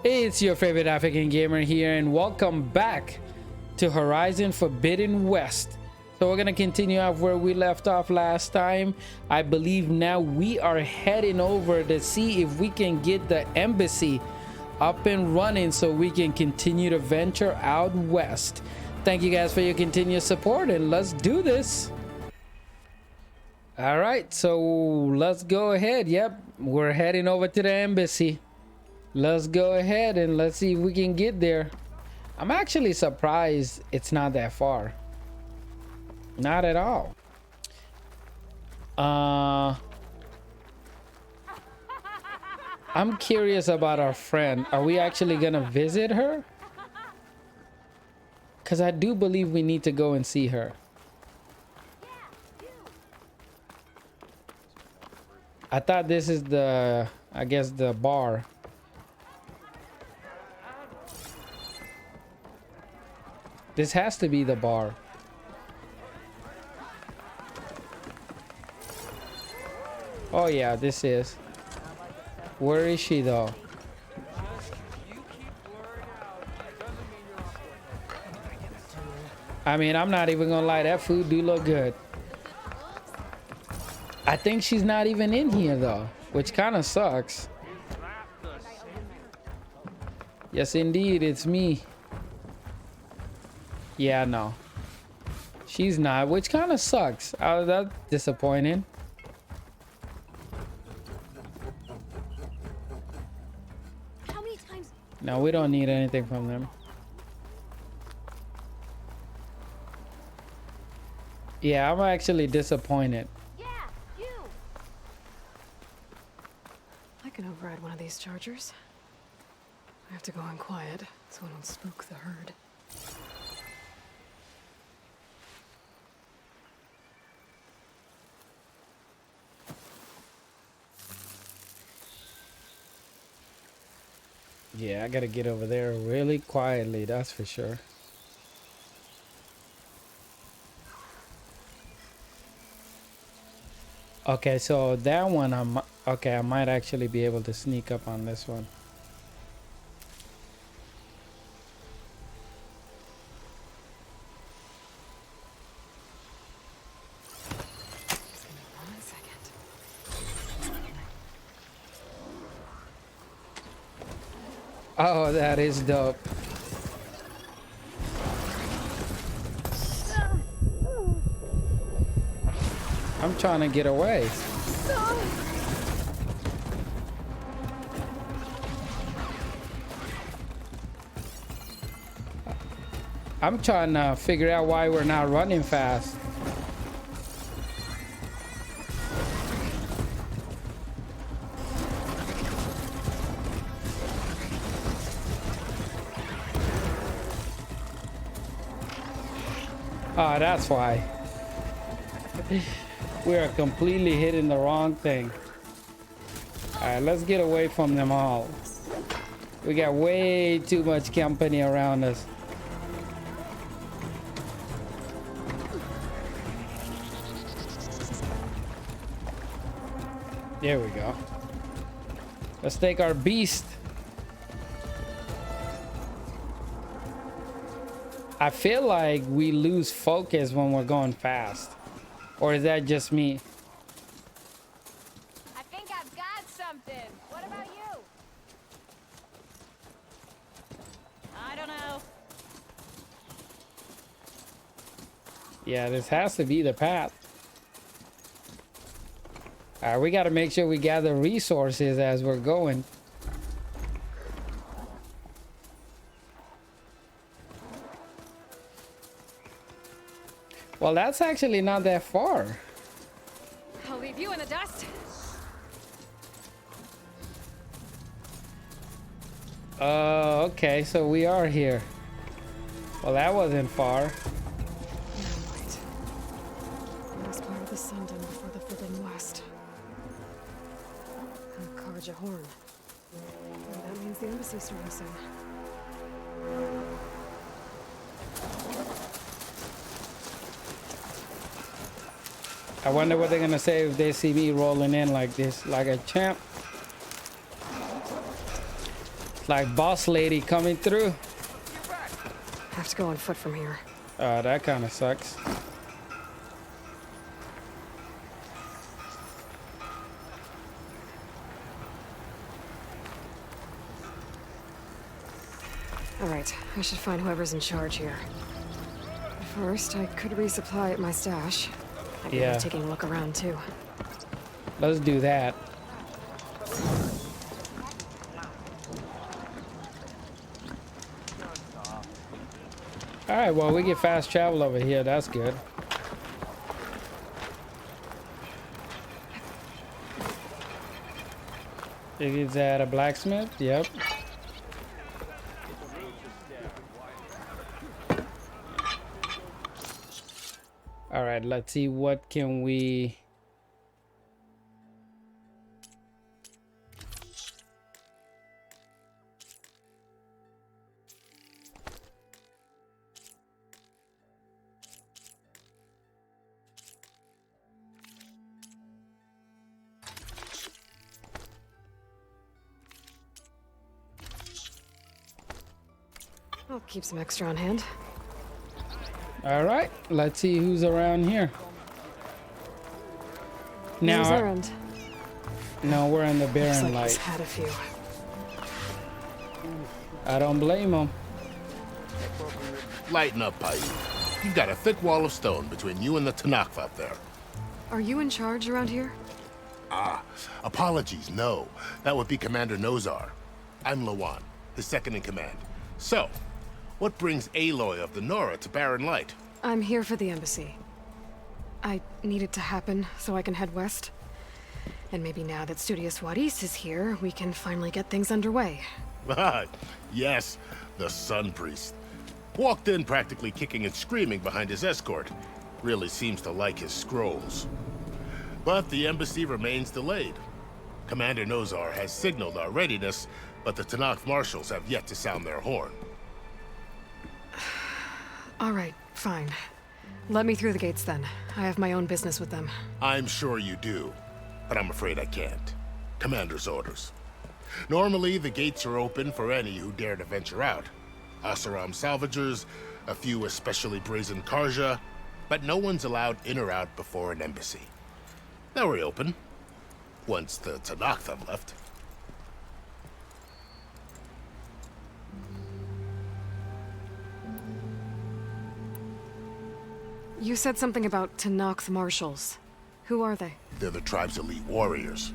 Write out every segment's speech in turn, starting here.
It's your favorite African gamer here, and welcome back to Horizon Forbidden West. So we're gonna continue off where we left off last time. I believe now we are heading over to see if we can get the embassy up and running so we can continue to venture out west. Thank you guys for your continued support, and let's do this. All right, so let's go ahead. Yep, we're heading over to the embassy. Let's go ahead and let's see if we can get there. I'm actually surprised it's not that far. Not at all. I'm curious about our friend. Are we actually gonna visit her? Because I do believe we need to go and see her. I thought this is the, I guess, the bar. This has to be the bar. Oh yeah, this is. Where is she though? I mean, I'm not even gonna lie, that food do look good. I think she's not even in here though, which kind of sucks. Yes indeed, it's me. Yeah, no, she's not, which kind of sucks. That's disappointing. How many times? No, we don't need anything from them. Yeah, I'm actually disappointed. Yeah, you. I can override one of these chargers. I have to go in quiet so I don't spook the herd. Yeah, I gotta get over there really quietly, that's for sure. Okay, so that one I might actually be able to sneak up on this one. Just give me 1 second. Oh, that is dope. I'm trying to get away. I'm trying to figure out why we're not running fast. Oh, that's why. We are completely hitting the wrong thing. All right, let's get away from them all. We got way too much company around us. There we go. Let's take our beast. I feel like we lose focus when we're going fast. Or is that just me? I think I've got something. What about you? I don't know. Yeah, this has to be the path. All right, we got to make sure we gather resources as we're going. Well, that's actually not that far. I'll leave you in the dust. Okay, so we are here. Well, that wasn't far. No, wait. Last part of the Sundom before the Forbidden West. And Karja Horn. And that means the embassy's starting soon. I wonder what they're gonna say if they see me rolling in like this, like a champ. It's like boss lady coming through. Have to go on foot from here. That kind of sucks. All right, I should find whoever's in charge here. First, I could resupply at my stash. I'd be worth taking a look around too. Let's do that. All right, well, we get fast travel over here. That's good. Is that a blacksmith? Yep. All right, let's see what can we... I'll keep some extra on hand. All right, let's see who's around here. Now, Who's errand? no, we're in the Looks barren like light. he's had a few. I don't blame him. Lighten up, Pai. You've got a thick wall of stone between you and the Tanakh up there. Are you in charge around here? Apologies, no. That would be Commander Nozar. I'm Lawan, his second in command. So, what brings Aloy of the Nora to Barren Light? I'm here for the embassy. I need it to happen so I can head west. And maybe now that Studious Wadis is here, we can finally get things underway. Yes, the Sun Priest. Walked in practically kicking and screaming behind his escort. Really seems to like his scrolls. But the embassy remains delayed. Commander Nozar has signaled our readiness, but the Tanakh marshals have yet to sound their horn. All right, fine. Let me through the gates then. I have my own business with them. I'm sure you do, but I'm afraid I can't. Commander's orders. Normally, the gates are open for any who dare to venture out. Asaram salvagers, a few especially brazen Karja, but no one's allowed in or out before an embassy. They'll reopen, once the Tanakh have left. You said something about Tanakh marshals. Who are they? They're the tribe's elite warriors.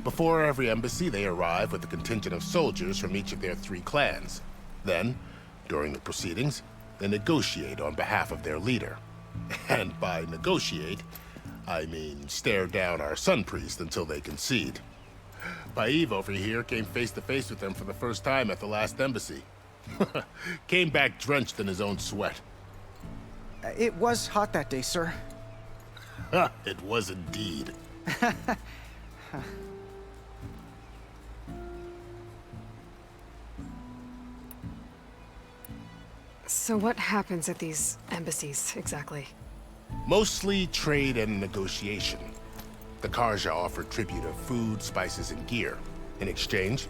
Before every embassy, they arrive with a contingent of soldiers from each of their 3 clans. Then, during the proceedings, they negotiate on behalf of their leader. And by negotiate, I mean stare down our Sun Priest until they concede. Baive over here came face to face with them for the first time at the last embassy. Came back drenched in his own sweat. It was hot that day, sir. It was indeed. So what happens at these embassies, exactly? Mostly trade and negotiation. The Karja offer tribute of food, spices, and gear. In exchange,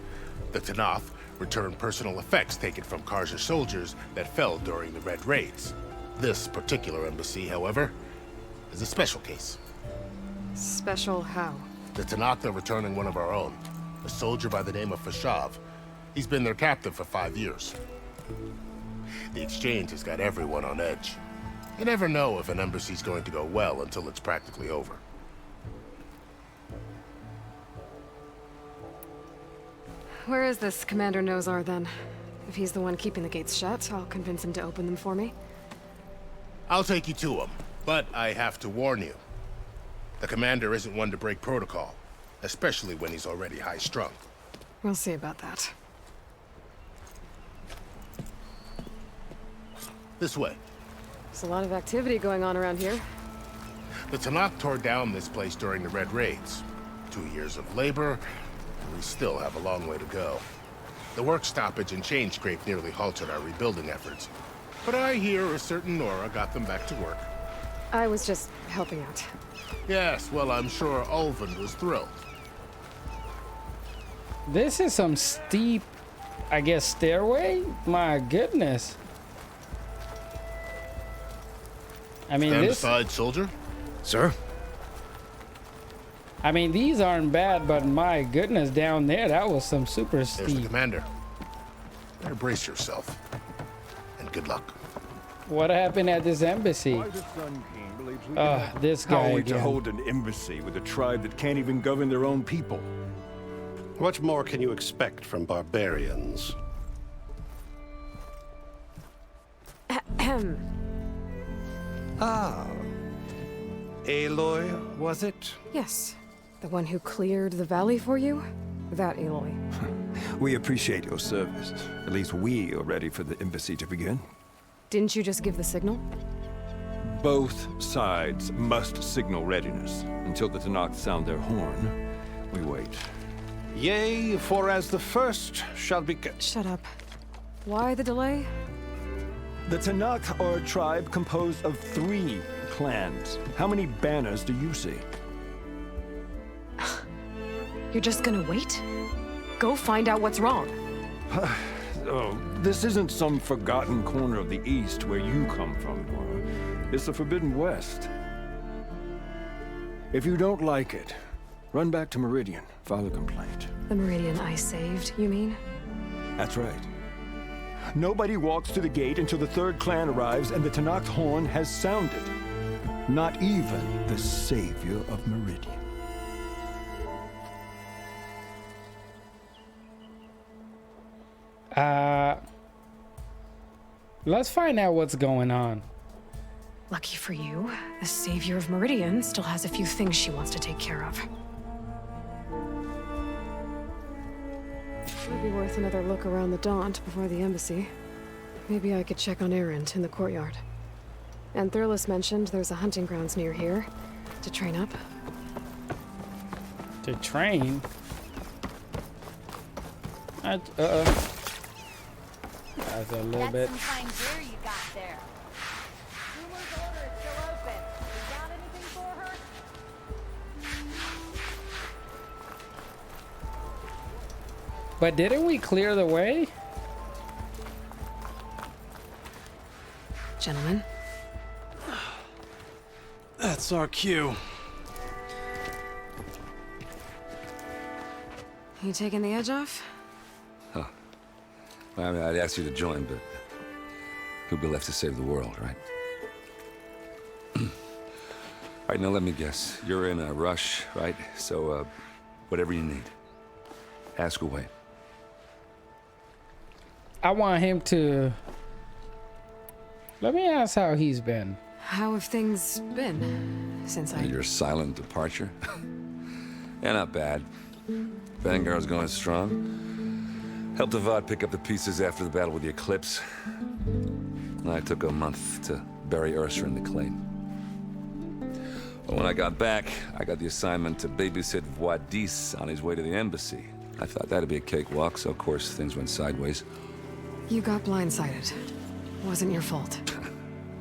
the Tanakh return personal effects taken from Karja soldiers that fell during the Red Raids. This particular embassy, however, is a special case. Special how? The Tanakh are returning one of our own, a soldier by the name of Fashav. He's been their captive for 5 years. The exchange has got everyone on edge. You never know if an embassy's going to go well until it's practically over. Where is this Commander Nozar, then? If he's the one keeping the gates shut, I'll convince him to open them for me. I'll take you to him, but I have to warn you. The commander isn't one to break protocol, especially when he's already high-strung. We'll see about that. This way. There's a lot of activity going on around here. The Tanakh tore down this place during the Red Raids. 2 years of labor, and we still have a long way to go. The work stoppage and chain scrape nearly halted our rebuilding efforts. But I hear a certain Nora got them back to work. I was just helping out. Yes, well, I'm sure Ulvin was thrilled. This is some steep I guess, stairway? My goodness. I mean, Stand this... aside, soldier. Sir? I mean, these aren't bad, but my goodness, down there, that was some super There's the steep. commander. Better brace yourself. And good luck. What happened at this embassy? Why the Sun King believes we This How guy are we to again. hold an embassy with a tribe that can't even govern their own people? What more can you expect from barbarians? Ah. Aloy, was it? Yes. The one who cleared the valley for you? That Aloy. We appreciate your service. At least we are ready for the embassy to begin. Didn't you just give the signal? Both sides must signal readiness. Until the Tanakh sound their horn, we wait. Yea, for as the first shall be... Shut up. Why the delay? The Tanakh are a tribe composed of 3 clans. How many banners do you see? You're just gonna wait? Go find out what's wrong. Oh, this isn't some forgotten corner of the East where you come from, Nora. It's the Forbidden West. If you don't like it, run back to Meridian, file a complaint. The Meridian I saved, you mean? That's right. Nobody walks to the gate until the 3rd clan arrives and the Tanakh's horn has sounded. Not even the savior of Meridian. Let's find out what's going on. Lucky for you, the savior of Meridian still has a few things she wants to take care of. Might be worth another look around the Daunt before the embassy. Maybe I could check on Erend in the courtyard. And Thurles mentioned there's a hunting grounds near here to train up. To train? That's a little bit. That's some fine gear you got there. Rumour's order is still open. You got anything for her? But didn't we clear the way? Gentlemen, That's our cue. you taking the edge off? I mean, I'd ask you to join, but who'd be left to save the world, right? All right, now let me guess. You're in a rush, right? So, whatever you need, ask away. I want him to... Let me ask how he's been. How have things been since I... Your silent departure? Yeah, not bad. Vanguard's going strong. Helped Avad pick up the pieces after the battle with the Eclipse. I took a month to bury Ursa in the claim. But when I got back, I got the assignment to babysit Wadis on his way to the embassy. I thought that'd be a cakewalk, so of course things went sideways. You got blindsided. Wasn't your fault.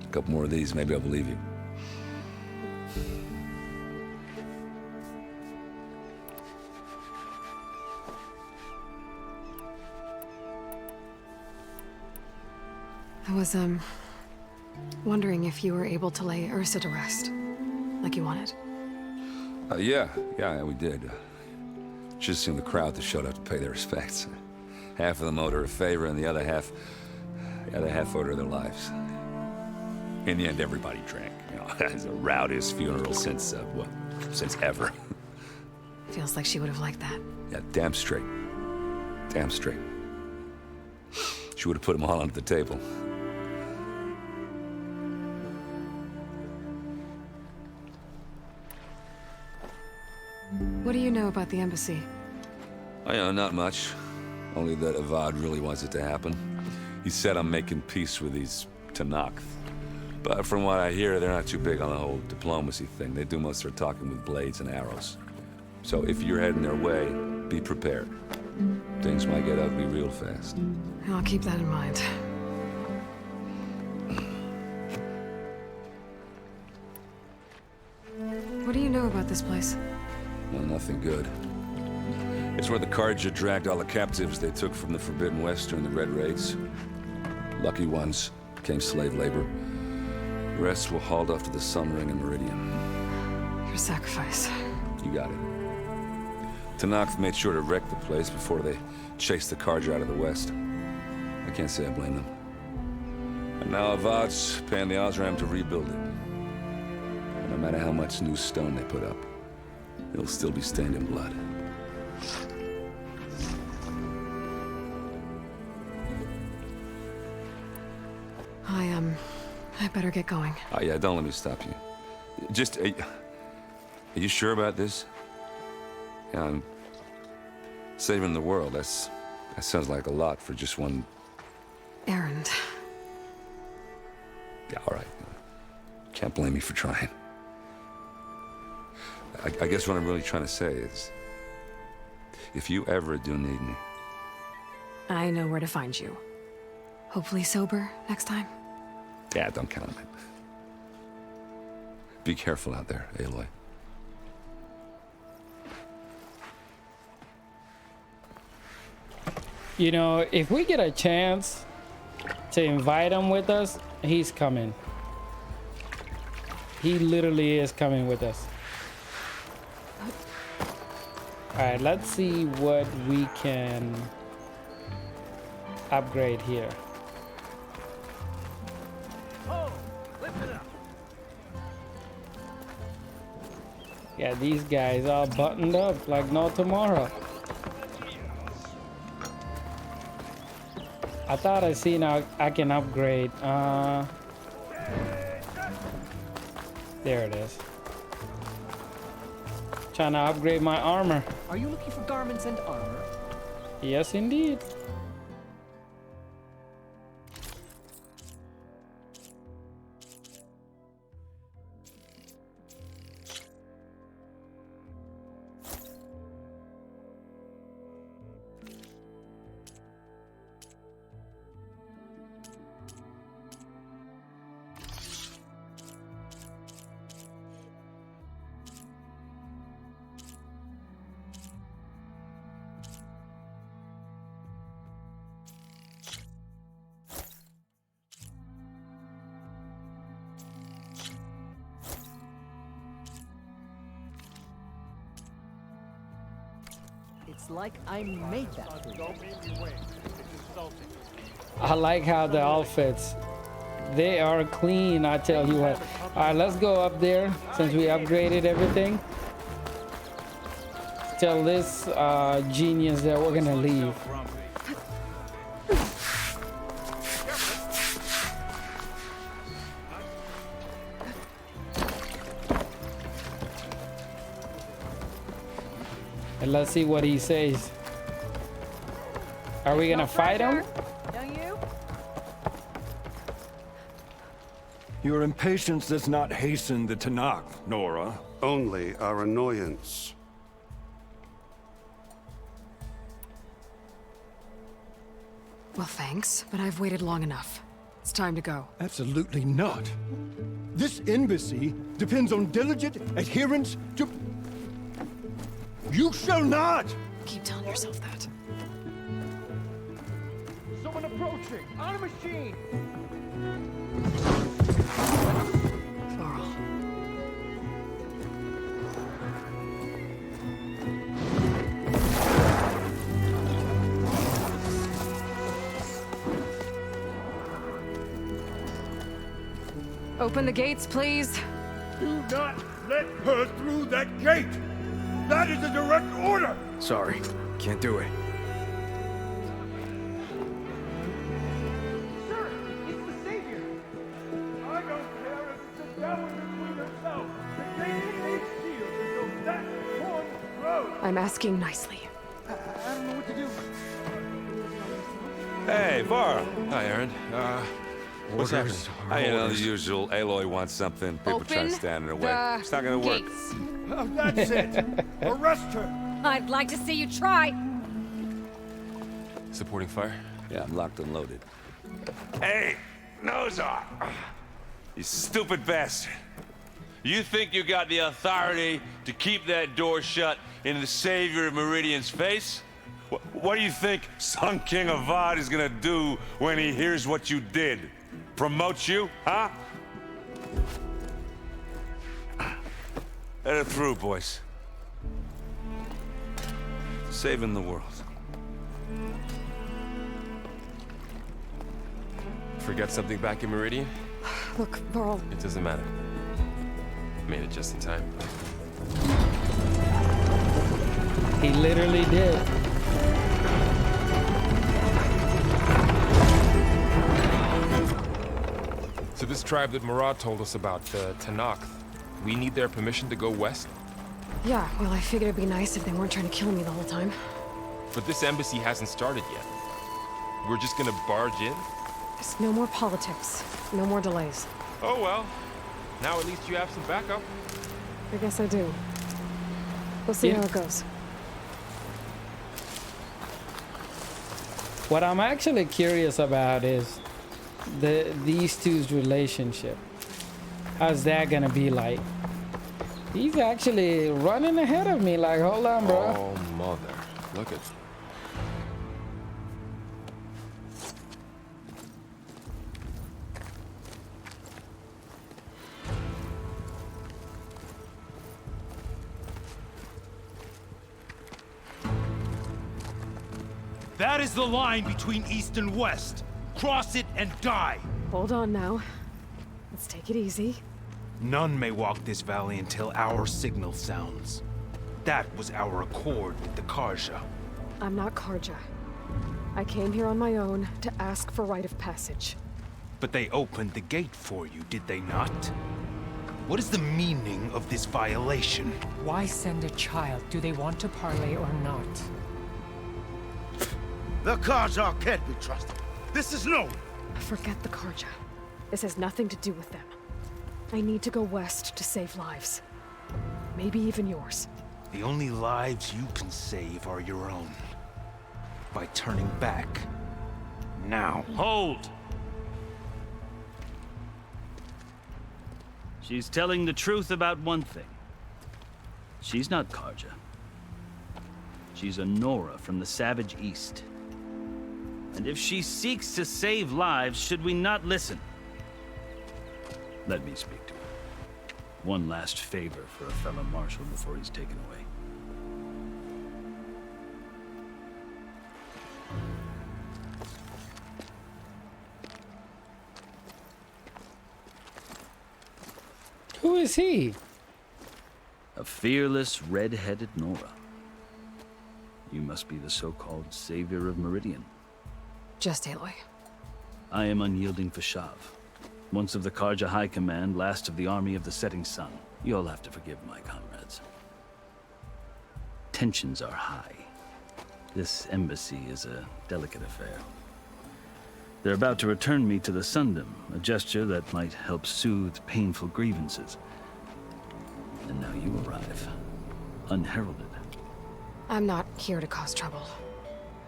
A couple more of these, maybe I'll believe you. I was, wondering if you were able to lay Ursa to rest, like you wanted. Yeah, we did. Just seemed the crowd that showed up to pay their respects. Half of them owed her a favor, and the other half owed her their lives. In the end, everybody drank. You know, it's the rowdiest funeral since ever. Feels like she would have liked that. Yeah, damn straight. Damn straight. She would have put them all onto the table. What do you know about the embassy? Oh, yeah, not much. Only that Avad really wants it to happen. He said I'm making peace with these Tanakh. But from what I hear, they're not too big on the whole diplomacy thing. They do most of their talking with blades and arrows. So if you're heading their way, be prepared. Things might get ugly real fast. I'll keep that in mind. What do you know about this place? Well, nothing good. It's where the Carja dragged all the captives they took from the Forbidden West during the Red Raids. Lucky ones became slave labor. The rest were hauled off to the Sun Ring and Meridian. Your sacrifice. You got it. Tanakh made sure to wreck the place before they chased the Carja out of the West. I can't say I blame them. And now Avad's paying the Osram to rebuild it. And no matter how much new stone they put up, it'll still be stained in blood. I better get going. Oh, yeah, don't let me stop you. Just, are you sure about this? Yeah, I'm saving the world. That sounds like a lot for just one... Errand. Yeah, all right. Can't blame me for trying. I guess what I'm really trying to say is, if you ever do need me... I know where to find you. Hopefully sober next time. Yeah, don't count on it. Be careful out there, Aloy. You know, if we get a chance to invite him with us, he's coming. He literally is coming with us. All right, let's see what we can upgrade here. Yeah, these guys are buttoned up like no tomorrow. I thought I seen I can upgrade. There it is. Trying to upgrade my armor. Are you looking for garments and armor? Yes, indeed. It's like I made that for you. I like how the outfits, they are clean, I tell you what. All right, let's go up there since we upgraded everything. Tell this genius that we're gonna leave. And let's see what he says. Are we gonna fight him? Don't you? Your impatience does not hasten the Tanakh, Nora. Only our annoyance. Well, thanks, but I've waited long enough. It's time to go. Absolutely not. This embassy depends on diligent adherence to... You shall not! Keep telling yourself that. Someone approaching! On a machine! Laurel. Open the gates, please. Do not let her through that gate! That is a direct order! Sorry, can't do it. Sir, it's the Savior! I don't care if it's a devil between herself. The gate needs shield until that horn grows! I'm asking nicely. I don't know what to do. Hey, Var. Hi, Aaron. What's happening? You know, the usual. Aloy wants something. People trying to stand in her way. It's not gonna work. Gates. Oh, that's it! Arrest her! I'd like to see you try. Supporting fire? Yeah, I'm locked and loaded. Hey, nose off! You stupid bastard! You think you got the authority to keep that door shut in the savior of Meridian's face? What do you think Sun King Avad is gonna do when he hears what you did? Promote you, huh? Let it through, boys. Saving the world. Forget something back in Meridian? Look, Varl, It doesn't matter. Made it just in time. He literally did. So this tribe that Murad told us about, the Tanakh, we need their permission to go west? yeah, well, I figured it'd be nice if they weren't trying to kill me the whole time. But this embassy hasn't started yet. We're just gonna barge in? Just no more politics. No more delays. Oh well. Now at least you have some backup. I guess I do. We'll see Yeah. how it goes. What I'm actually curious about is these two's relationship. How's that gonna be like? He's actually running ahead of me. Like, hold on, bro. Oh, mother. Look at... That is the line between East and West. Cross it and die. Hold on now. Let's take it easy. None may walk this valley until our signal sounds. That was our accord with the Karja. I'm not Karja. I came here on my own to ask for rite of passage. But they opened the gate for you, did they not? What is the meaning of this violation? Why send a child? Do they want to parley or not? The Karja can't be trusted. This is known. Forget the Karja. This has nothing to do with them. I need to go west to save lives. Maybe even yours. The only lives you can save are your own. By turning back. Now. Hold! She's telling the truth about one thing. She's not Karja. She's a Nora from the Savage East. And if she seeks to save lives, should we not listen? Let me speak to her. One last favor for a fellow marshal before he's taken away. Who is he? A fearless, red-headed Nora. You must be the so-called savior of Meridian. Just Aloy. I am unyielding Fashav. Once of the Karja High Command, last of the army of the setting sun. You'll have to forgive my comrades. Tensions are high. This embassy is a delicate affair. They're about to return me to the Sundom, a gesture that might help soothe painful grievances. And now you arrive, unheralded. I'm not here to cause trouble.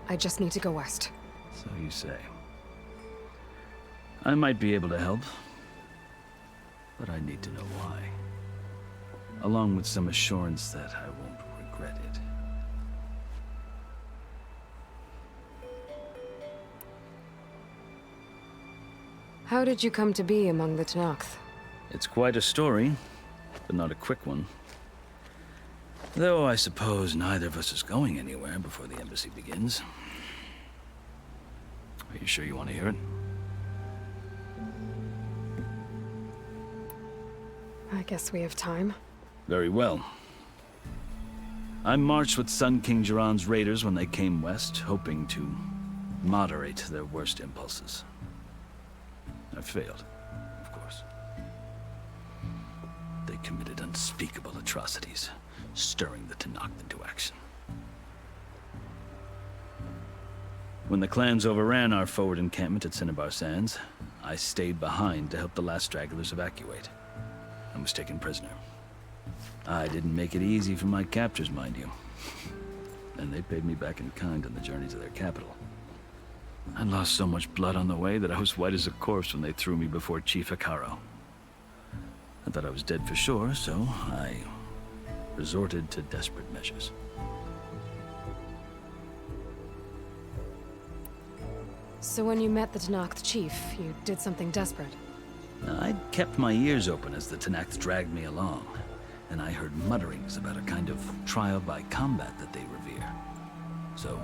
I just need to go west. So you say. I might be able to help, but I need to know why. Along with some assurance that I won't regret it. How did you come to be among the Tanakh? It's quite a story, but not a quick one. Though I suppose neither of us is going anywhere before the embassy begins. Are you sure you want to hear it? I guess we have time. Very well. I marched with Sun King Jiran's raiders when they came west, hoping to moderate their worst impulses. I failed, of course. They committed unspeakable atrocities, stirring the Tanakh into action. When the clans overran our forward encampment at Cinnabar Sands, I stayed behind to help the last stragglers evacuate. I was taken prisoner. I didn't make it easy for my captors, mind you. And they paid me back in kind on the journey to their capital. I lost so much blood on the way that I was white as a corpse when they threw me before Chief Hikaru. thought I was dead for sure, so I resorted to desperate measures. So when you met the Tenakth chief, you did something desperate. I'd kept my ears open as the Tenakth dragged me along, and I heard mutterings about a kind of trial by combat that they revere. So,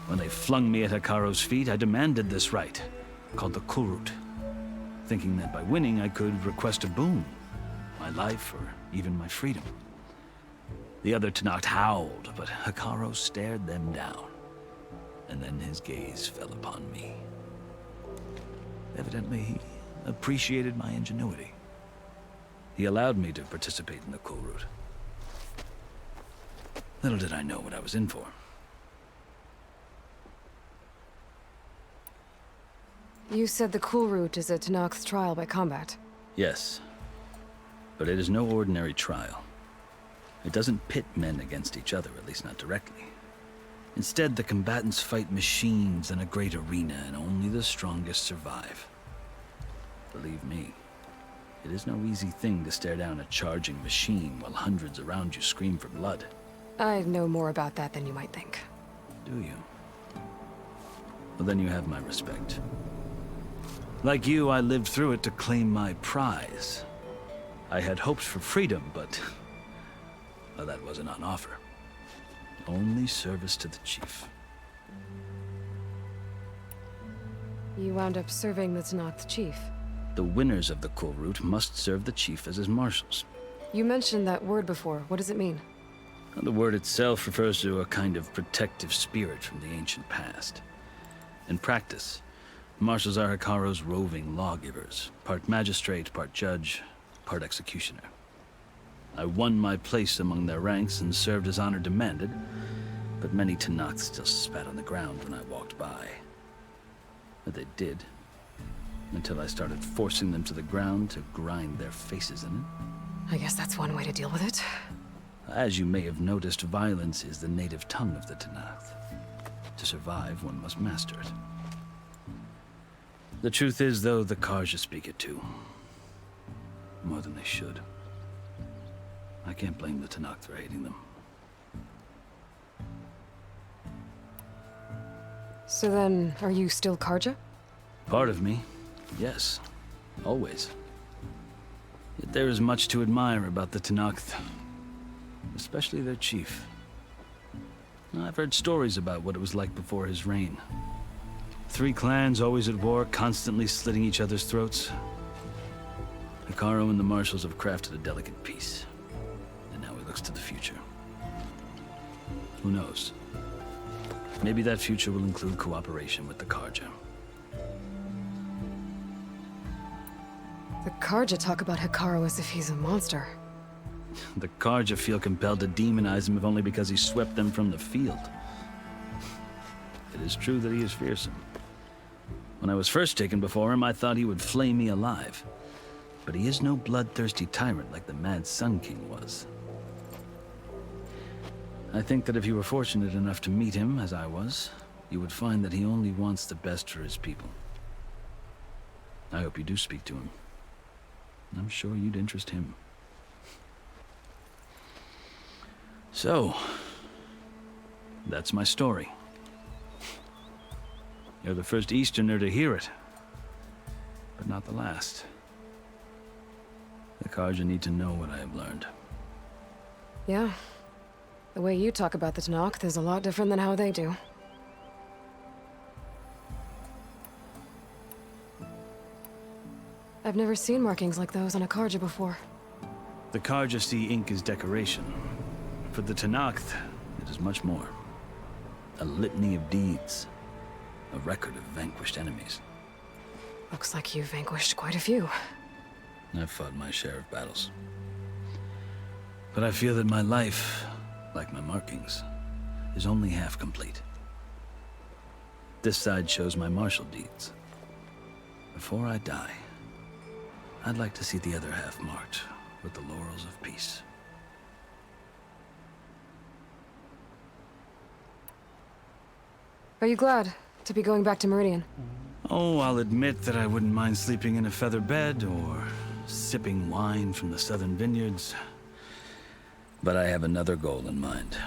when they flung me at Hekaro's feet, I demanded this right, called the Kulrut, thinking that by winning I could request a boon, my life or even my freedom. The other Tenakth howled, but Hekaro stared them down, and then his gaze fell upon me. Evidently, he appreciated my ingenuity. He allowed me to participate in the Kulrut. Little did I know what I was in for. You said the Kulrut is a Tenakth's trial by combat. Yes, but it is no ordinary trial. It doesn't pit men against each other, at least not directly. Instead, the combatants fight machines in a great arena, and only the strongest survive. Believe me, it is no easy thing to stare down a charging machine while hundreds around you scream for blood. I know more about that than you might think. Do you? Well, then you have my respect. Like you, I lived through it to claim my prize. I had hopes for freedom, but well, that wasn't on offer. Only service to the chief. You wound up serving the Tenakth chief. The winners of the Kulrut must serve the chief as his marshals. You mentioned that word before. What does it mean? The word itself refers to a kind of protective spirit from the ancient past. In practice, marshals are Hekaro's roving lawgivers, part magistrate, part judge, part executioner. I won my place among their ranks and served as honor demanded, but many Tenakth still spat on the ground when I walked by. But they did, until I started forcing them to the ground to grind their faces in it. I guess that's one way to deal with it. As you may have noticed, violence is the native tongue of the Tenakth. To survive, one must master it. The truth is, though, the Karja speak it too. More than they should. I can't blame the Tenakth for hating them. So then, are you still Karja? Part of me, yes. Always. Yet there is much to admire about the Tenakth. Especially their chief. I've heard stories about what it was like before his reign. 3 clans always at war, constantly slitting each other's throats. Hekaro and the marshals have crafted a delicate peace. And now he looks to the future. Who knows? Maybe that future will include cooperation with the Karja. The Karja talk about Hekaro as if he's a monster. The Karja feel compelled to demonize him if only because he swept them from the field. It is true that he is fearsome. When I was first taken before him, I thought he would flay me alive. But he is no bloodthirsty tyrant like the Mad Sun King was. I think that if you were fortunate enough to meet him, as I was, you would find that he only wants the best for his people. I hope you do speak to him. I'm sure you'd interest him. So, that's my story. You're the first Easterner to hear it, but not the last. The Karja need to know what I have learned. Yeah. The way you talk about the Tenakth is a lot different than how they do. I've never seen markings like those on a Karja before. The Karja see ink as decoration. For the Tenakth, it is much more. A litany of deeds. A record of vanquished enemies. Looks like you've vanquished quite a few. I've fought my share of battles. But I feel that my life, like my markings, is only half complete. This side shows my martial deeds. Before I die, I'd like to see the other half marked with the laurels of peace. Are you glad to be going back to Meridian? Oh, I'll admit that I wouldn't mind sleeping in a feather bed or sipping wine from the southern vineyards. But I have another goal in mind.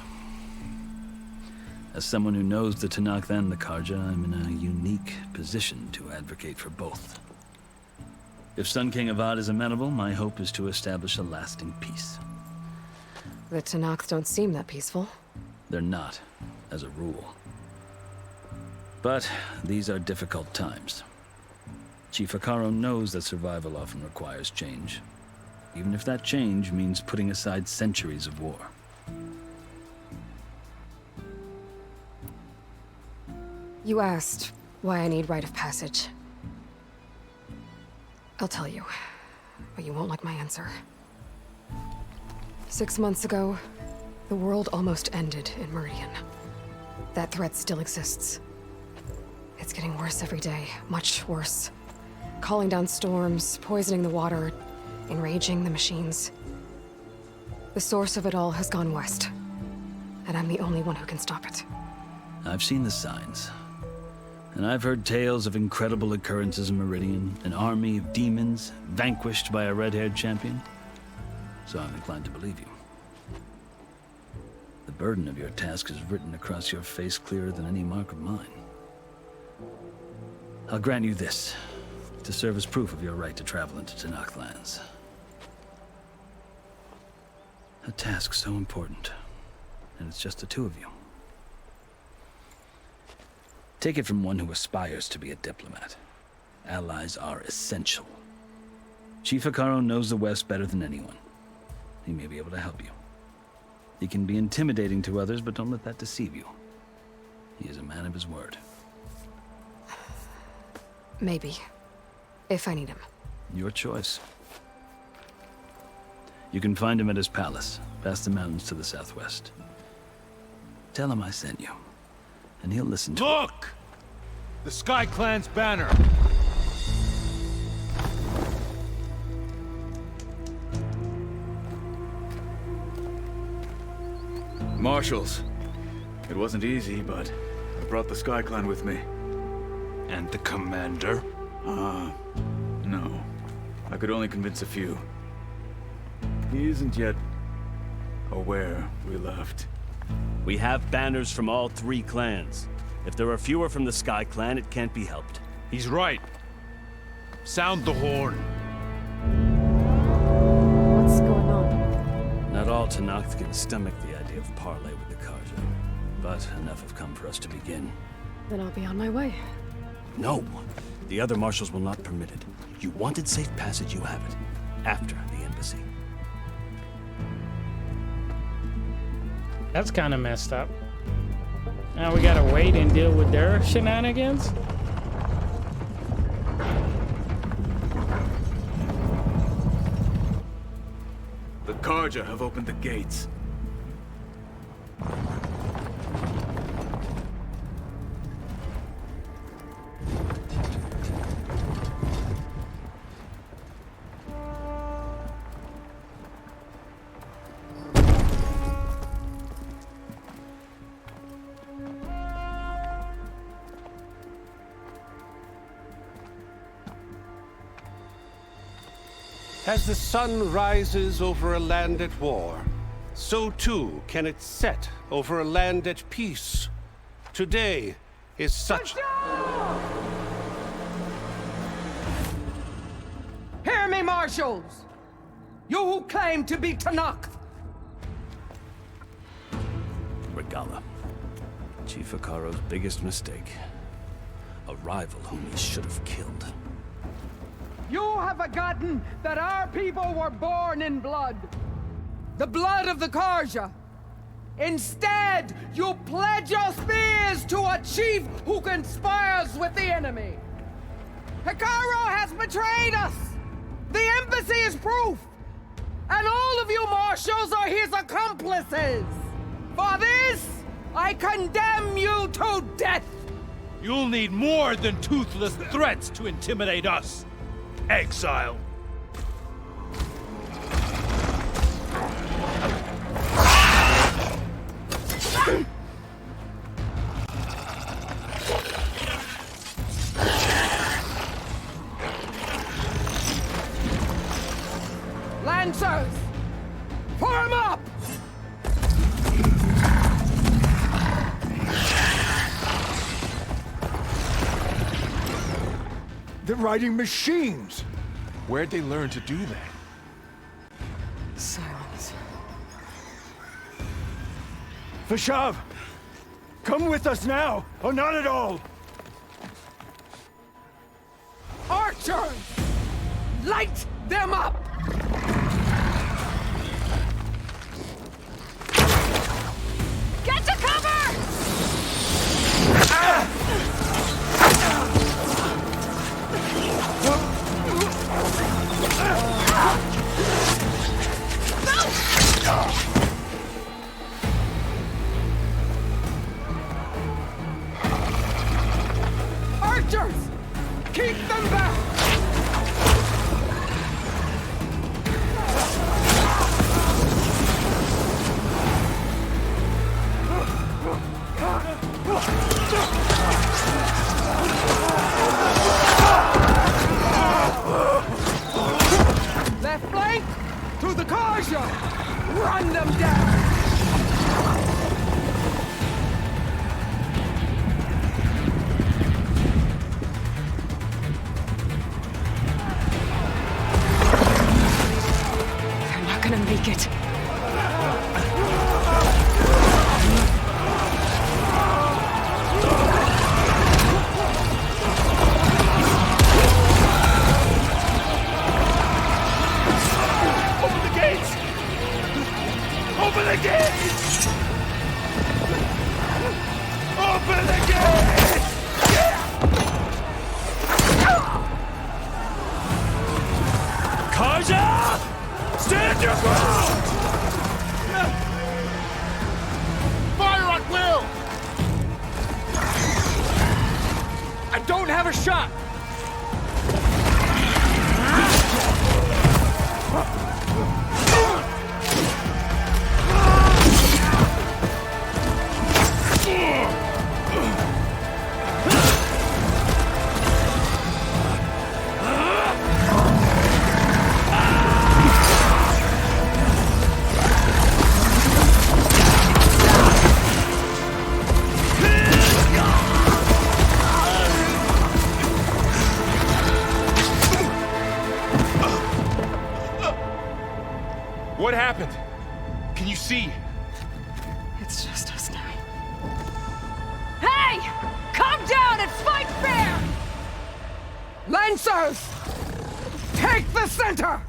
As someone who knows the Tenakth and the Karja, I'm in a unique position to advocate for both. If Sun King Avad is amenable, my hope is to establish a lasting peace. The Tenakth don't seem that peaceful. They're not, as a rule. But these are difficult times. Chief Hekarro knows that survival often requires change, even if that change means putting aside centuries of war. You asked why I need rite of passage. I'll tell you, but you won't like my answer. 6 months ago, the world almost ended in Meridian. That threat still exists. It's getting worse every day, much worse. Calling down storms, poisoning the water, enraging the machines. The source of it all has gone west, and I'm the only one who can stop it. I've seen the signs. And I've heard tales of incredible occurrences in Meridian, an army of demons vanquished by a red-haired champion. So I'm inclined to believe you. The burden of your task is written across your face clearer than any mark of mine. I'll grant you this, to serve as proof of your right to travel into Tenakth lands. A task so important, and it's just the two of you. Take it from one who aspires to be a diplomat. Allies are essential. Chief Hekarro knows the West better than anyone. He may be able to help you. He can be intimidating to others, but don't let that deceive you. He is a man of his word. Maybe. If I need him. Your choice. You can find him at his palace, past the mountains to the southwest. Tell him I sent you, and he'll listen to Look! The Sky Clan's banner! Marshals. It wasn't easy, but I brought the Sky Clan with me. And the commander? No. I could only convince a few. He isn't yet aware we left. We have banners from all 3 clans. If there are fewer from the Sky Clan, it can't be helped. He's right. Sound the horn. What's going on? Not all Tenakth can stomach the idea of parley with the Karja, but enough have come for us to begin. Then I'll be on my way. No. The other marshals will not permit it. You wanted safe passage, you have it. After the embassy. That's kind of messed up. Now we gotta wait and deal with their shenanigans? The Karja have opened the gates. As the sun rises over a land at war, so too can it set over a land at peace. Today is such... Hear me, marshals! You who claim to be Tenakth! Regala. Chief Hekarro's biggest mistake. A rival whom he should have killed. You have forgotten that our people were born in blood. The blood of the Karja. Instead, you pledge your spears to a chief who conspires with the enemy. Hekarro has betrayed us. The embassy is proof. And all of you marshals are his accomplices. For this, I condemn you to death. You'll need more than toothless threats to intimidate us. Exile. Lancers! Form up! They're riding machines. Where'd they learn to do that? Silence. Vashav, come with us now, or not at all. Archers! Light them up! Get to cover! Archers! Keep them back! Left flank! To the Karja! Run them down! They're not gonna make it. Open the gates! Open the gates! Open the gates! Kaja! Stand your ground! Fire at will! I don't have a shot! What happened? Can you see? It's just us now. Hey! Calm down and fight fair! Lancers! Take the center!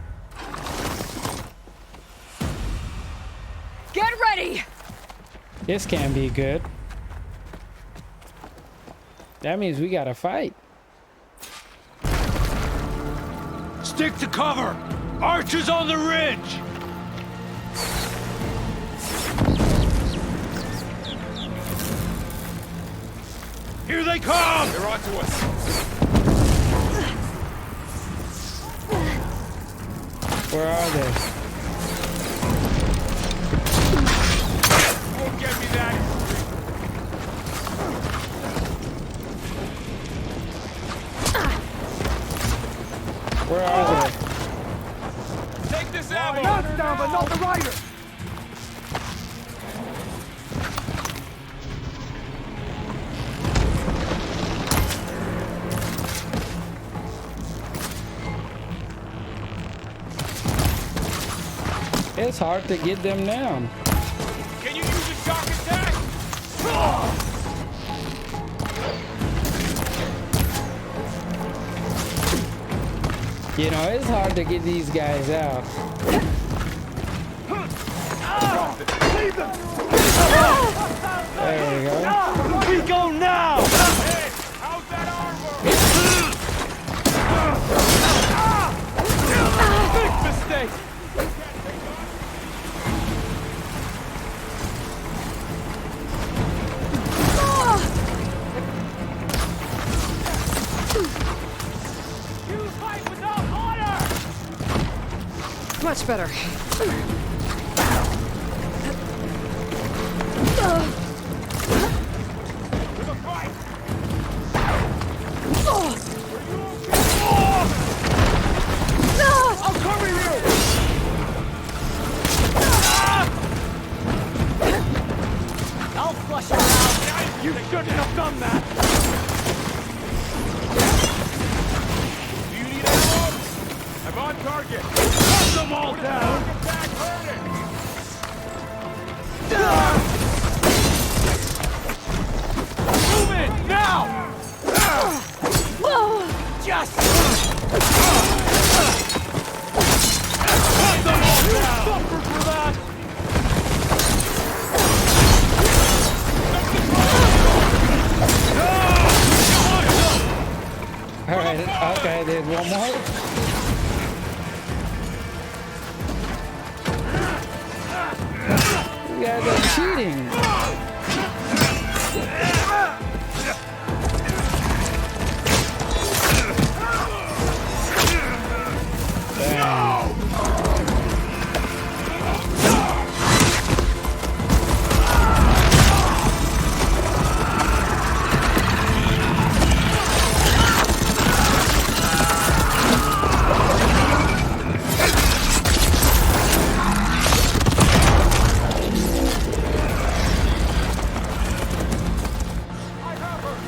Get ready! This can be good. That means we gotta fight. Stick to cover! Archers on the ridge! Here they come! They're on to us. Where are they? Won't get me that. Where are they? Take this ammo! Guns down, but not the rider! It's hard to get them down. Can you use a shock attack? You know, it's hard to get these guys out. There we go. We go now! Hey, how's that armor? Big mistake! You fight without honor! Much better. I'll cover you! target! Cut them all down! Get back, hurt it! Move it, now! Just... Cut them all down! Suffer for that! Alright, okay, there's one more. You guys are cheating.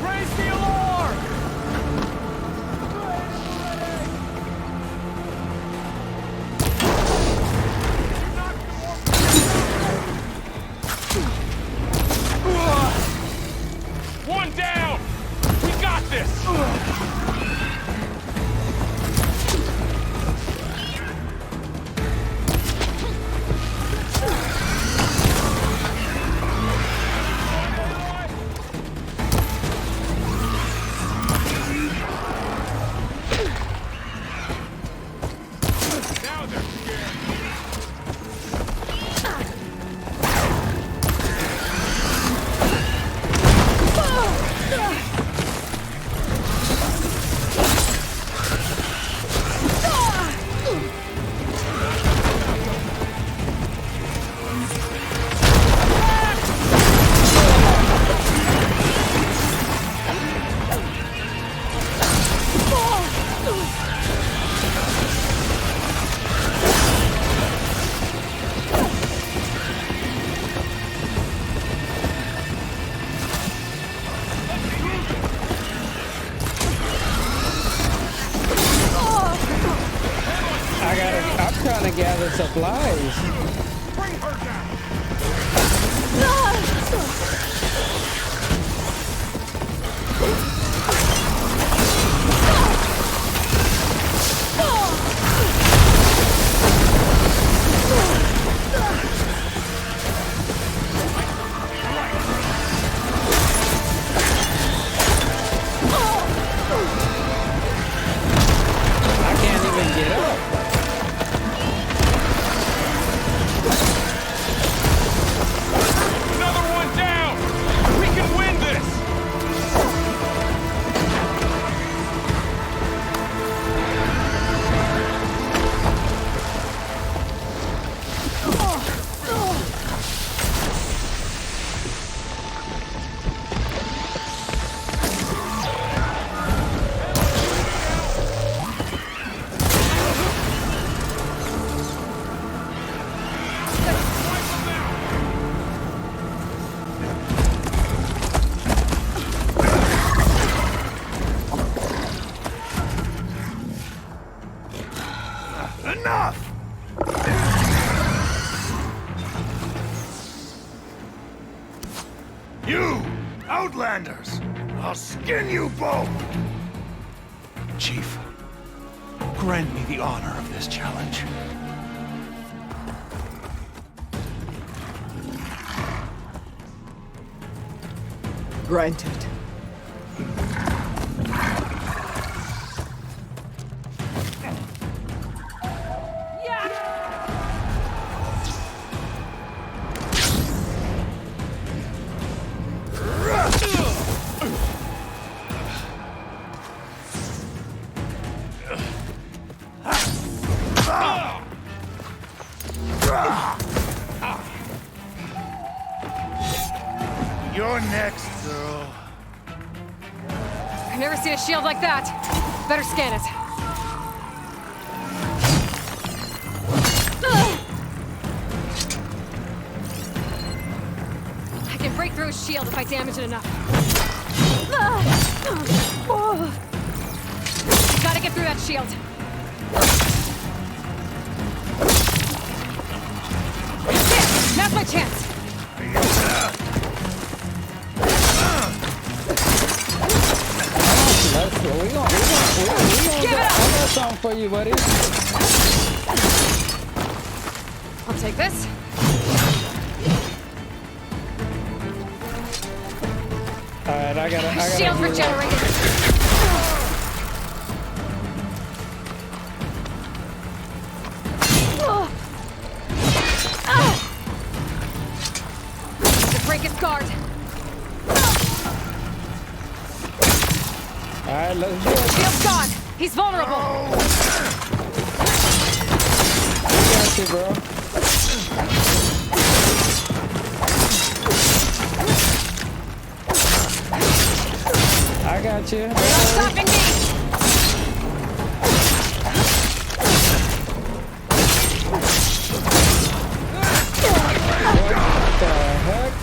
Raise the alarm! One down! We got this! Now they're scared. I'm trying to gather supplies. Bring her down! I can't even get up. Another one down! We can win this! Enough! You, Outlanders! I'll skin you both! Chief, grant me the honor of this challenge. Granted. You're next, girl. I've never seen a shield like that. Better scan it. I can break through his shield if I damage it enough. Gotta get through that shield. Now's my chance! Let's go. We gonna Give it up! I got something for you, buddy. I'll take this. Alright, I gotta Shield regenerated. To break his guard. Alright, let's do it. Shield's gone. He's vulnerable. I got you, bro. I got you. You're not stopping me. What the heck?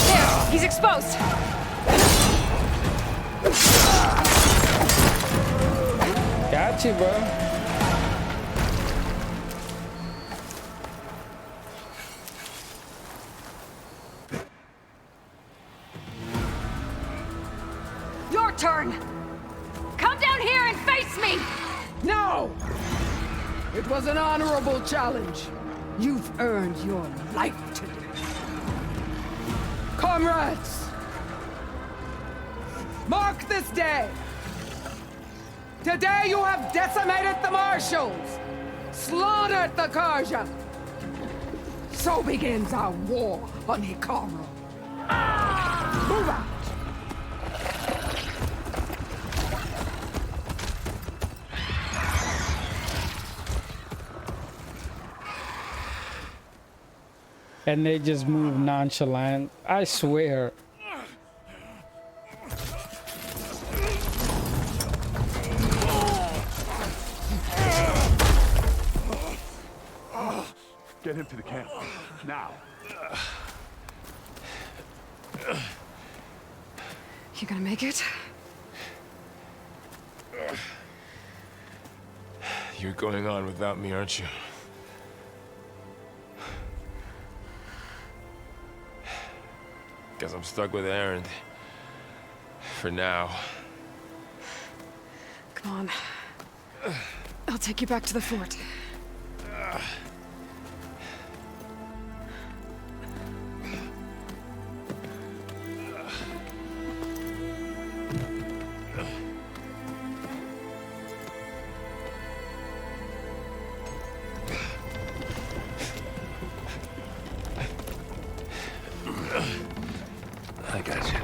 There, he's exposed. Got you, bro. Your turn. Come down here and face me. No! It was an honorable challenge. You've earned your life today. Comrades! Mark this day! Today you have decimated the Marshals! Slaughtered the Karja! So begins our war on Hikaru. Move out! And they just move nonchalant. I swear. Get him to the camp. Now. You gonna make it? You're going on without me, aren't you? Guess I'm stuck with Erend. For now. Come on. I'll take you back to the fort. I got you.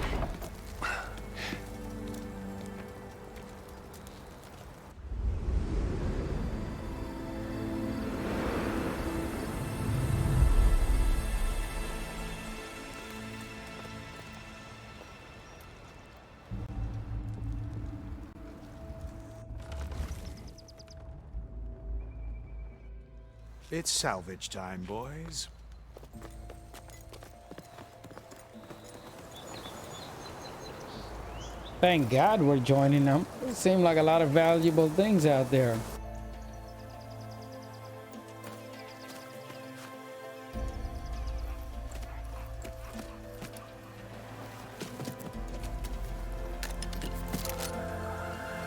It's salvage time, boys. Thank God we're joining them. It seemed like a lot of valuable things out there.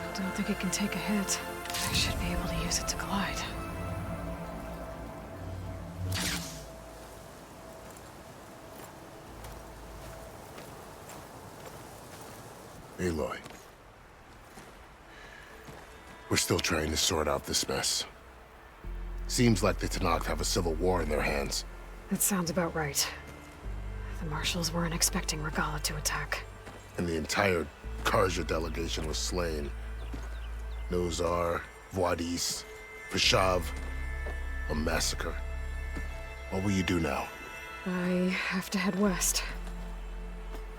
I don't think it can take a hit. I should be able to use it to glide. Aloy. We're still trying to sort out this mess. Seems like the Tenakth have a civil war in their hands. That sounds about right. The Marshals weren't expecting Regala to attack. And the entire Karja delegation was slain. Nozar, Voidis, Vishav. A massacre. What will you do now? I have to head west.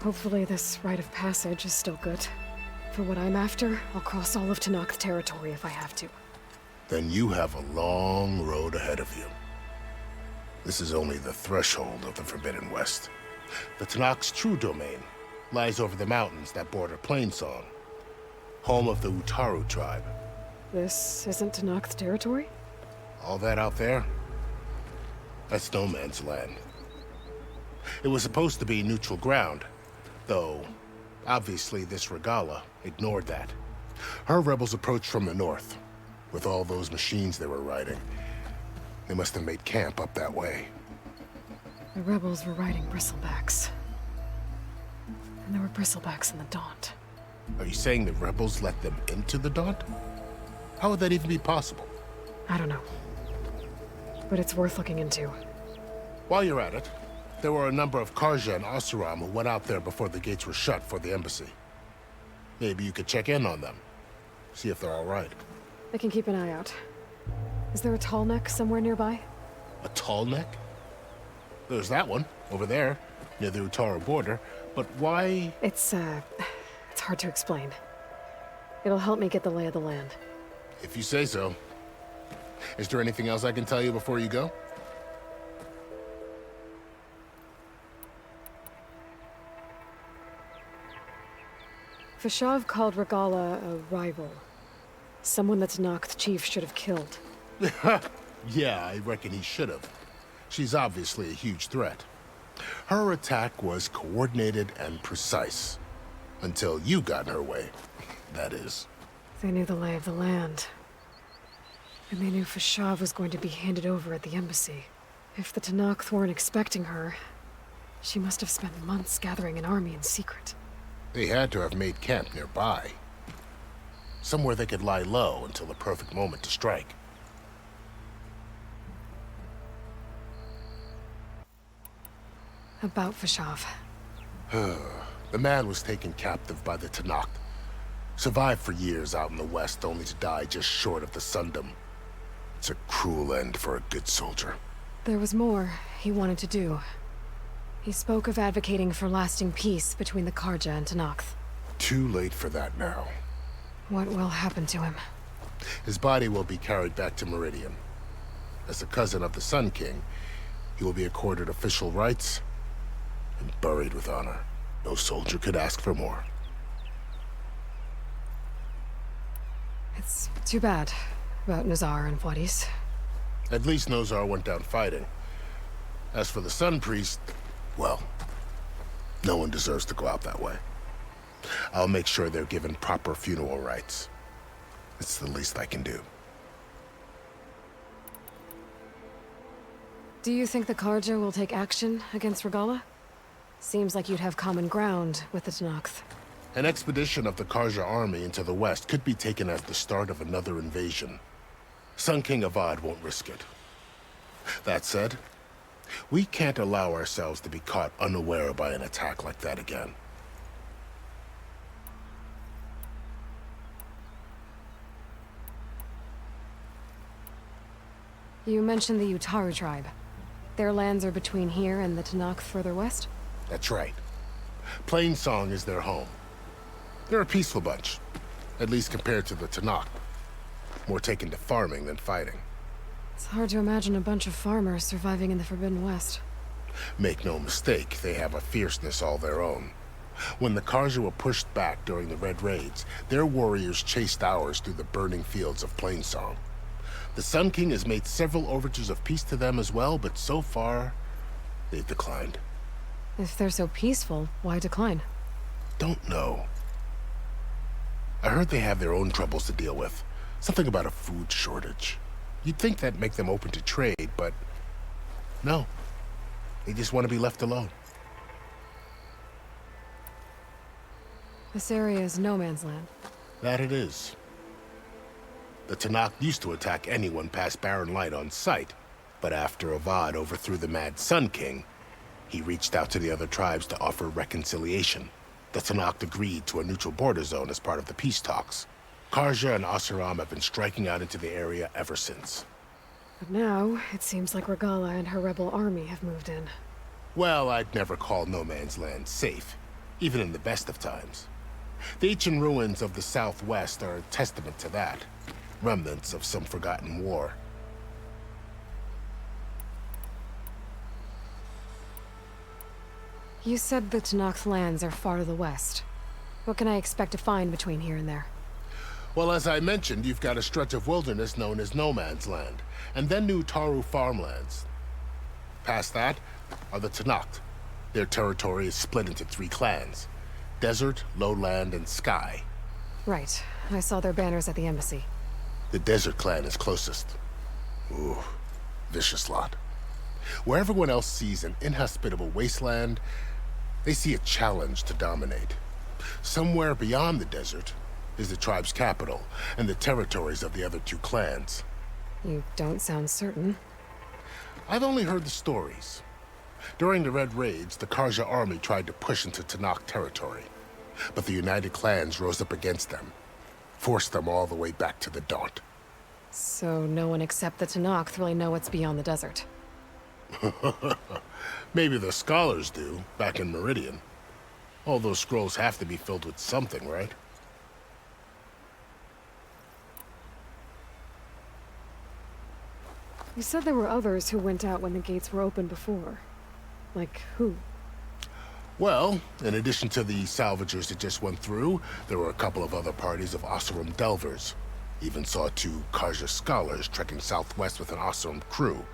Hopefully this rite of passage is still good. For what I'm after, I'll cross all of Tenakth territory if I have to. Then you have a long road ahead of you. This is only the threshold of the Forbidden West. The Tenakth's true domain lies over the mountains that border Plainsong, home of the Utaru tribe. This isn't Tenakth territory? All that out there? That's no man's land. It was supposed to be neutral ground, though obviously this Regala ignored that. Her rebels approached from the north, with all those machines they were riding. They must have made camp up that way. The rebels were riding bristlebacks. And there were bristlebacks in the Daunt. Are you saying the rebels let them into the Daunt? How would that even be possible? I don't know. But it's worth looking into. While you're at it, there were a number of Karja and Asuram who went out there before the gates were shut for the embassy. Maybe you could check in on them. See if they're all right. I can keep an eye out. Is there a tall neck somewhere nearby? A tall neck? There's that one, over there, near the Utah border. But why? It's hard to explain. It'll help me get the lay of the land. If you say so. Is there anything else I can tell you before you go? Fashav called Regala a rival. Someone that Tanakh chief should have killed. Yeah, I reckon he should have. She's obviously a huge threat. Her attack was coordinated and precise. Until you got in her way, that is. They knew the lay of the land. And they knew Fashav was going to be handed over at the embassy. If the Tanakh weren't expecting her, she must have spent months gathering an army in secret. They had to have made camp nearby. Somewhere they could lie low until the perfect moment to strike. About Fashav. The man was taken captive by the Tanakh. Survived for years out in the west, only to die just short of the Sundom. It's a cruel end for a good soldier. There was more he wanted to do. He spoke of advocating for lasting peace between the Karja and Tanakh. Too late for that now. What will happen to him? His body will be carried back to Meridian. As a cousin of the Sun King, he will be accorded official rights and buried with honor. No soldier could ask for more. It's too bad about Nazar and Wadis. At least Nozar went down fighting. As for the Sun Priest, well, no one deserves to go out that way. I'll make sure they're given proper funeral rites. It's the least I can do. Do you think the Karja will take action against Regala? Seems like you'd have common ground with the Tanakh. An expedition of the Karja army into the west could be taken as the start of another invasion. Sun King Avad won't risk it. That said, we can't allow ourselves to be caught unaware by an attack like that again. You mentioned the Utaru tribe. Their lands are between here and the Tanakh further west? That's right. Plainsong is their home. They're a peaceful bunch, at least compared to the Tanakh. More taken to farming than fighting. It's hard to imagine a bunch of farmers surviving in the Forbidden West. Make no mistake, they have a fierceness all their own. When the Karja were pushed back during the Red Raids, their warriors chased ours through the burning fields of Plainsong. The Sun King has made several overtures of peace to them as well, but so far, they've declined. If they're so peaceful, why decline? Don't know. I heard they have their own troubles to deal with. Something about a food shortage. You'd think that'd make them open to trade, but no. They just want to be left alone. This area is no man's land. That it is. The Tanakh used to attack anyone past Barren Light on sight, but after Avad overthrew the Mad Sun King, he reached out to the other tribes to offer reconciliation. The Tanakh agreed to a neutral border zone as part of the peace talks. Karja and Asuram have been striking out into the area ever since. But now, it seems like Regala and her rebel army have moved in. Well, I'd never call no man's land safe, even in the best of times. The ancient ruins of the Southwest are a testament to that. Remnants of some forgotten war. You said the Tanakh's lands are far to the west. What can I expect to find between here and there? Well, as I mentioned, you've got a stretch of wilderness known as No Man's Land, and then New Taru farmlands. Past that are the Tenakth. Their territory is split into 3 clans: Desert, Lowland, and Sky. Right. I saw their banners at the embassy. The Desert clan is closest. Ooh, vicious lot. Where everyone else sees an inhospitable wasteland, they see a challenge to dominate. Somewhere beyond the desert is the tribe's capital and the territories of the other 2 clans. You don't sound certain. I've only heard the stories. During the Red Raids, the Karja army tried to push into Tenakth territory, but the United Clans rose up against them, forced them all the way back to the Daunt. So no one except the Tenakth really know what's beyond the desert. Maybe the scholars do, back in Meridian. All those scrolls have to be filled with something, right? You said there were others who went out when the gates were open before. Like who? Well, in addition to the salvagers that just went through, there were a couple of other parties of Oseram delvers. Even saw 2 Karja scholars trekking southwest with an Oseram crew.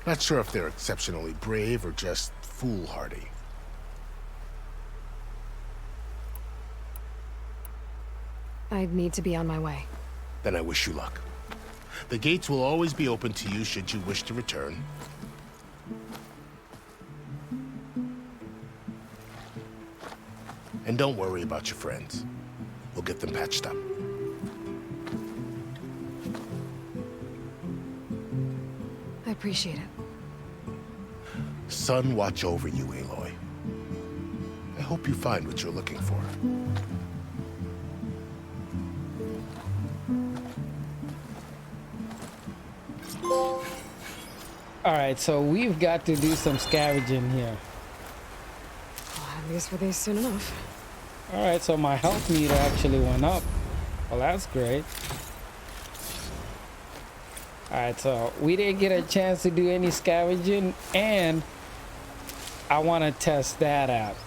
Not sure if they're exceptionally brave or just foolhardy. I'd need to be on my way. Then I wish you luck. The gates will always be open to you should you wish to return. And don't worry about your friends. We'll get them patched up. I appreciate it. Sun watch over you, Aloy. I hope you find what you're looking for. All right, so we've got to do some scavenging here. Well, at least for these soon enough. All right, so my health meter actually went up. Well, that's great. All right, so we didn't get a chance to do any scavenging, and I want to test that out.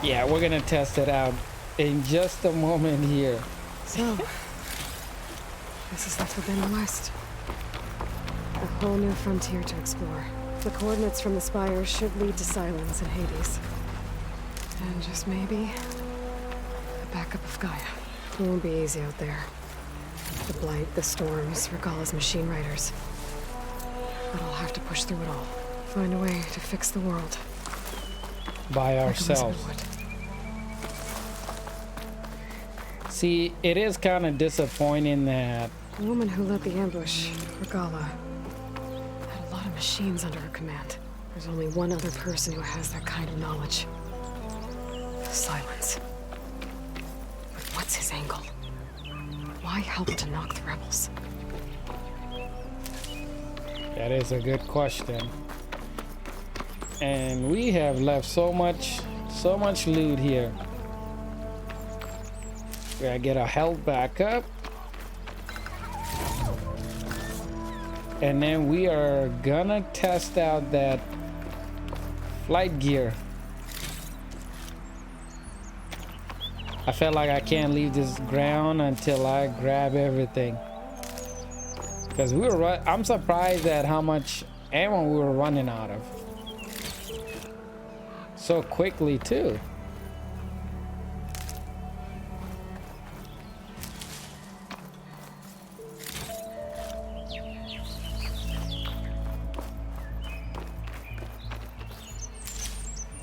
Yeah, we're gonna test it out in just a moment here. So, this is the Forbidden West. A whole new frontier to explore. The coordinates from the spires should lead to Silence and Hades. And just maybe, a backup of Gaia. It won't be easy out there. The Blight, the Storms, Regalla's machine riders. But I'll have to push through it all. Find a way to fix the world. By ourselves. See, it is kind of disappointing that The woman who led the ambush, Regalla, had a lot of machines under her command. There's only one other person who has that kind of knowledge. Silence. But what's his angle? Why help to knock the rebels? that is a good question. And we have left so much loot here. We gotta get our health back up. And then we are gonna test out that flight gear. I feel like I can't leave this ground until I grab everything. Because I'm surprised at how much ammo we were running out of. So quickly too.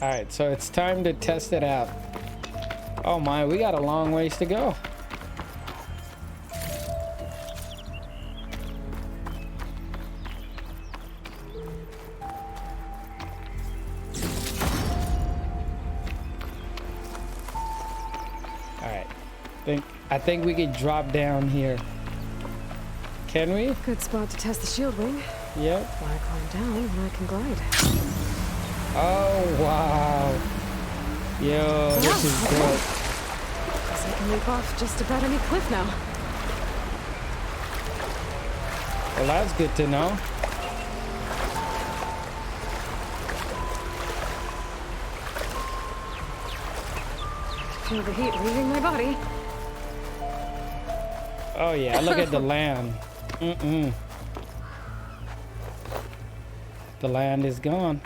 All right, so it's time to test it out. Oh my, we got a long ways to go. All right, I think we could drop down here. Can we? Good spot to test the Shieldwing. Yep. Why climb down when I can glide? Oh wow. Yo, this is good. Guess I can leap off just about any cliff now. Well, that's good to know. Feel the heat leaving my body. Oh yeah, look at the land. The land is gone.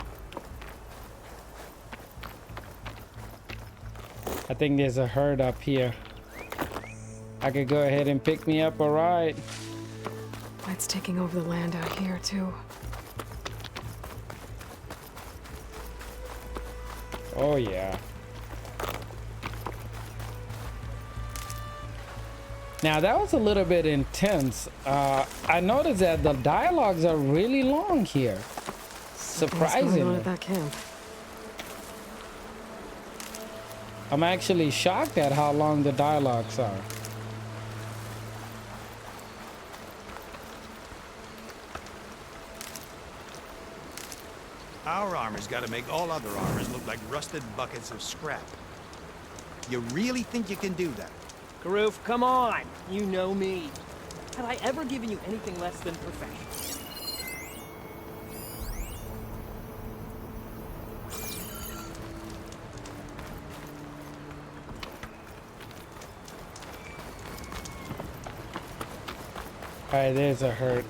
I think there's a herd up here. I could go ahead and pick me up a ride. It's taking over the land out here, too. Oh, yeah. Now, that was a little bit intense. I noticed that the dialogues are really long here. Surprisingly. What's going on at that camp? I'm actually shocked at how long the dialogues are. Our armor's got to make all other armors look like rusted buckets of scrap. You really think you can do that? Karoof, come on! You know me. Have I ever given you anything less than perfection? Alright, there's a hurt.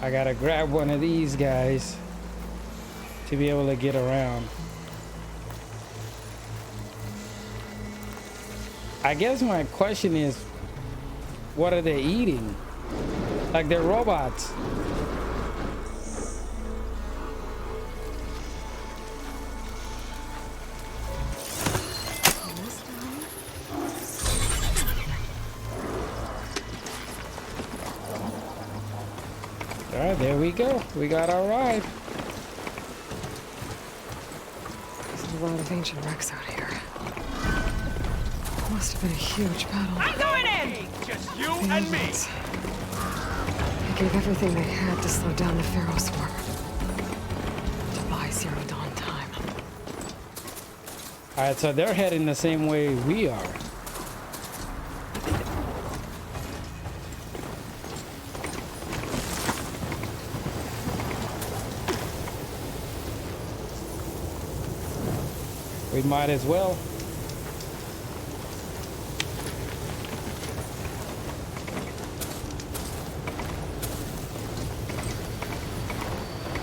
I gotta grab one of these guys to be able to get around. I guess my question is, what are they eating? Like they're robots. Alright, there we go. We got our ride. There's a lot of ancient wrecks out here. Must have been a huge battle. I'm going in! Just you and me! They gave everything they had to slow down the Pharaoh swarm. To buy Zero Dawn time. Alright, so they're heading the same way we are. We might as well.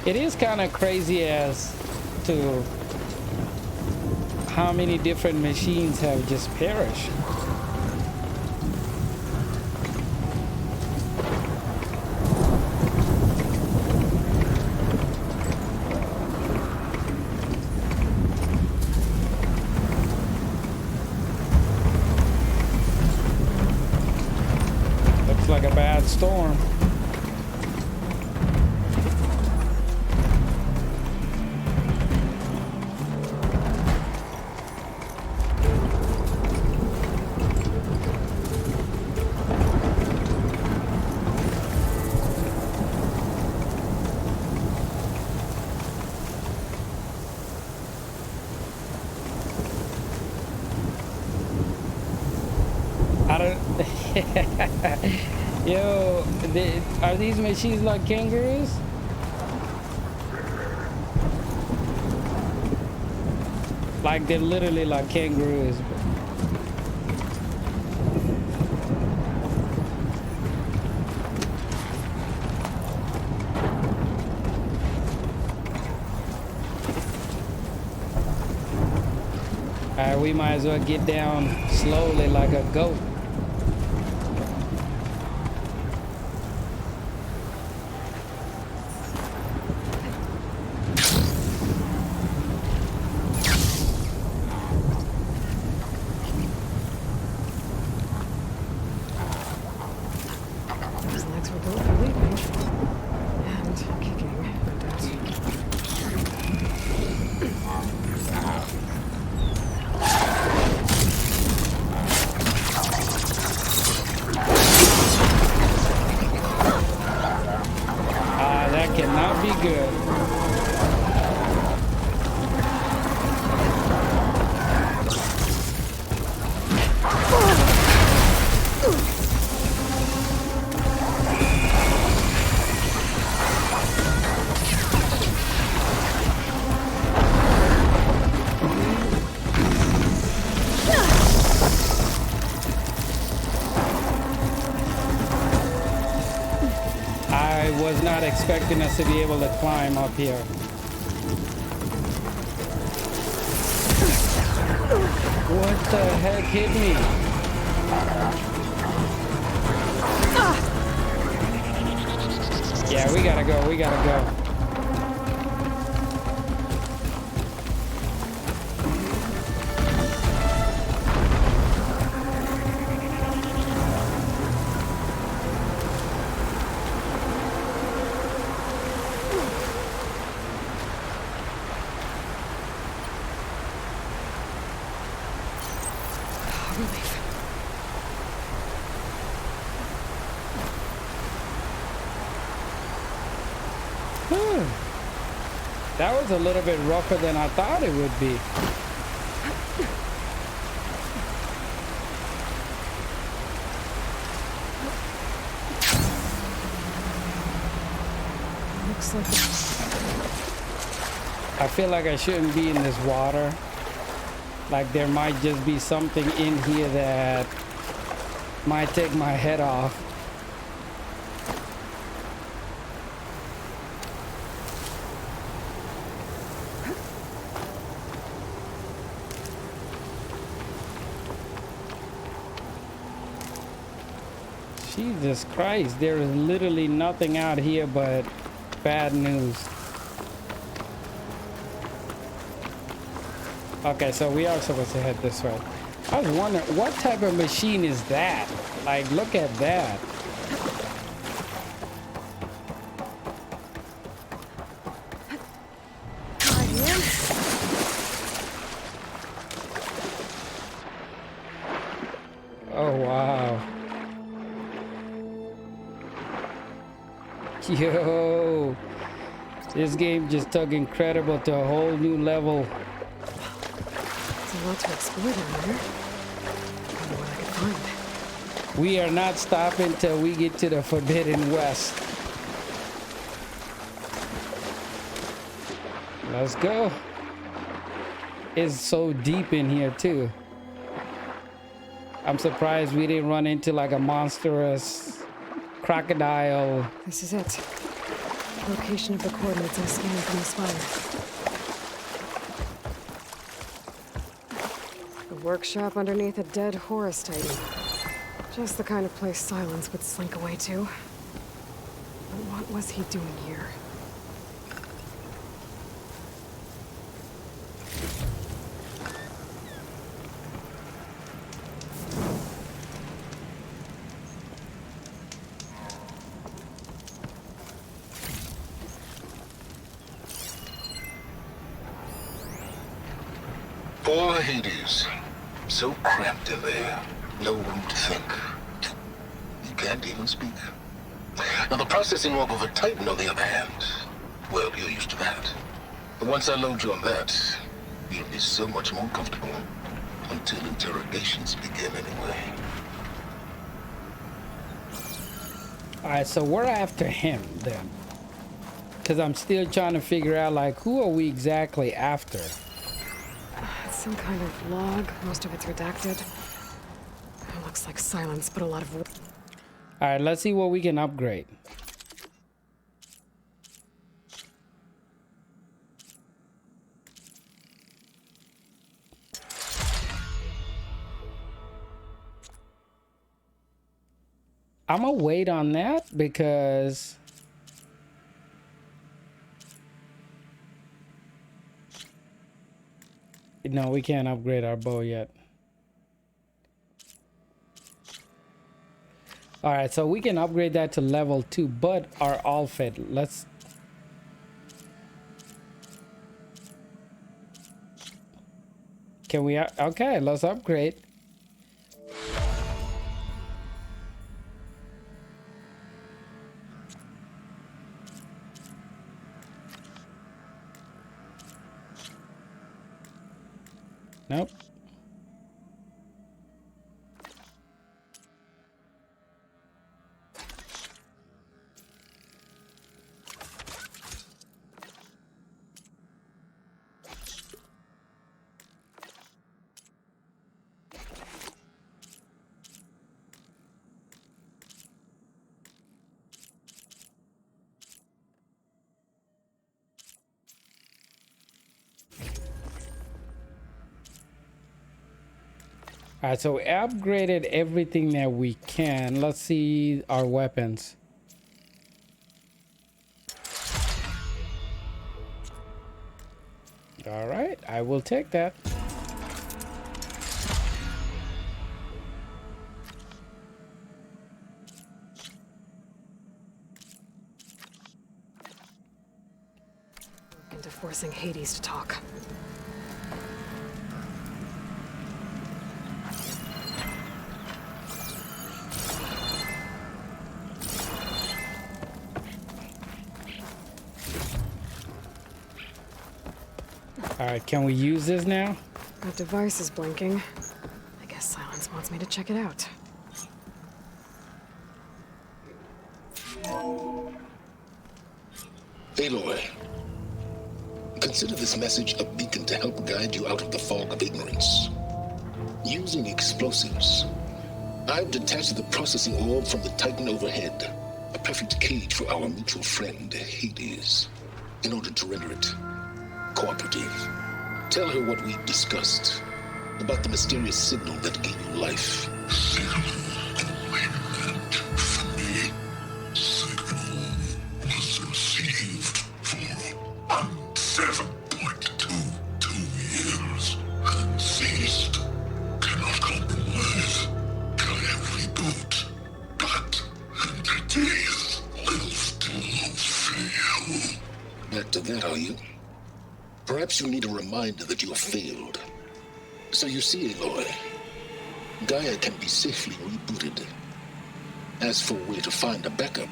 It is kind of crazy as to how many different machines have just perished. Like a bad storm. I don't Yo, are these machines like kangaroos? Like they're literally like kangaroos. Alright, we might as well get down slowly like a goat. was not expecting us to be able to climb up here. What the heck hit me? Yeah, we gotta go. We gotta go. That was a little bit rougher than I thought it would be. Looks like I feel like I shouldn't be in this water. Like there might just be something in here that might take my head off. Jesus Christ, there is literally nothing out here but bad news. Okay, so we are supposed to head this way. I was wondering, what type of machine is that? Like, look at that. Oh, wow. Yo, this game just took incredible to a whole new level. there's a lot to explore down there. I wonder what I can find. We are not stopping till we get to the Forbidden West. Let's go. It's so deep in here too. I'm surprised we didn't run into like a monstrous crocodile. This is it. Location of the coordinates I scanned from the spire. The workshop underneath a dead Horus Titan. Just the kind of place Silence would slink away to. But what was he doing here? Poor Hades. So cramped in there. No room to think. You can't even speak. Now the processing orb of a Titan, on the other hand, well, you're used to that. But once I load you on that, you'll be so much more comfortable. Until interrogations begin anyway. Alright, so we're after him then. Because I'm still trying to figure out, like, who are we exactly after? It's some kind of log. Most of it's redacted. It looks like Silence, but a lot of... Alright, let's see what we can upgrade. I'm gonna wait on that because no, we can't upgrade our bow yet. All right, so we can upgrade that to level 2, but our outfit, let's... Can we... Okay, let's upgrade. Nope. All right, so we upgraded everything that we can. Let's see our weapons. All right, I will take that. Into forcing Hades to talk. All right, can we use this now? That device is blinking. I guess Silence wants me to check it out. Aloy, consider this message a beacon to help guide you out of the fog of ignorance. Using explosives, I've detached the processing orb from the Titan overhead, a perfect cage for our mutual friend, Hades, in order to render it cooperative. Tell her what we discussed about the mysterious signal that gave you life. Back to that, are you? Perhaps you need a reminder that you have failed. So you see, Aloy, Gaia can be safely rebooted. As for where to find a backup,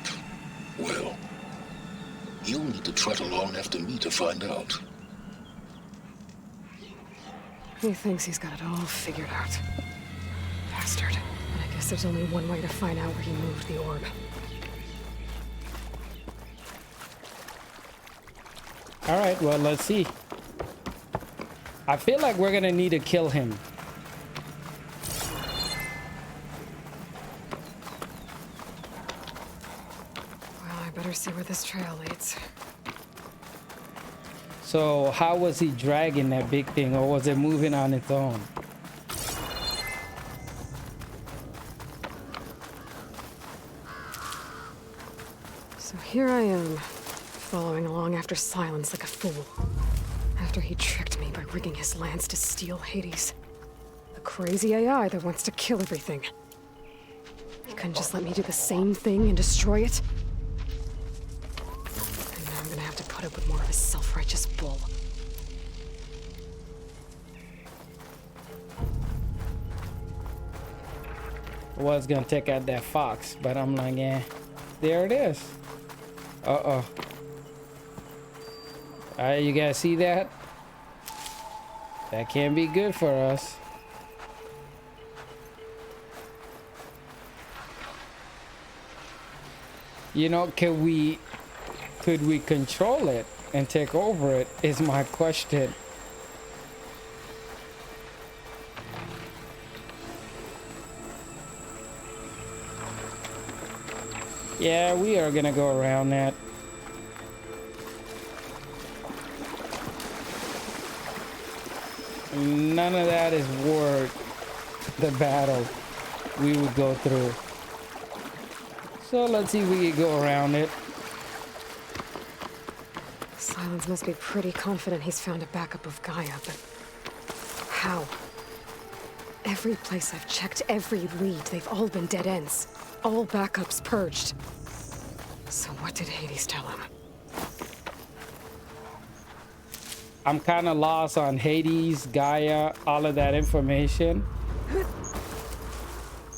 well, you'll need to trot along after me to find out. He thinks he's got it all figured out. Bastard. And I guess there's only one way to find out where he moved the orb. All right, well, let's see. I feel like we're gonna need to kill him. Well, I better see where this trail leads. So how was he dragging that big thing, or was it moving on its own? So here I am, following along after Silence like a fool. After he tricked me by rigging his lance to steal Hades. The crazy AI that wants to kill everything. He couldn't just let me do the same thing and destroy it? And now I'm gonna have to put up with more of his self-righteous bull. I was gonna take out that fox, but I'm like, yeah, there it is. Uh-oh. Alright, you guys see that? That can't be good for us. You know, could we control it and take over it is my question. Yeah, we are gonna go around that. None of that is worth the battle we would go through. So let's see if we can go around it. Silence must be pretty confident he's found a backup of Gaia, but how? Every place I've checked, every lead, they've all been dead ends. All backups purged. So what did Hades tell him? I'm kind of lost on Hades, Gaia, all of that information.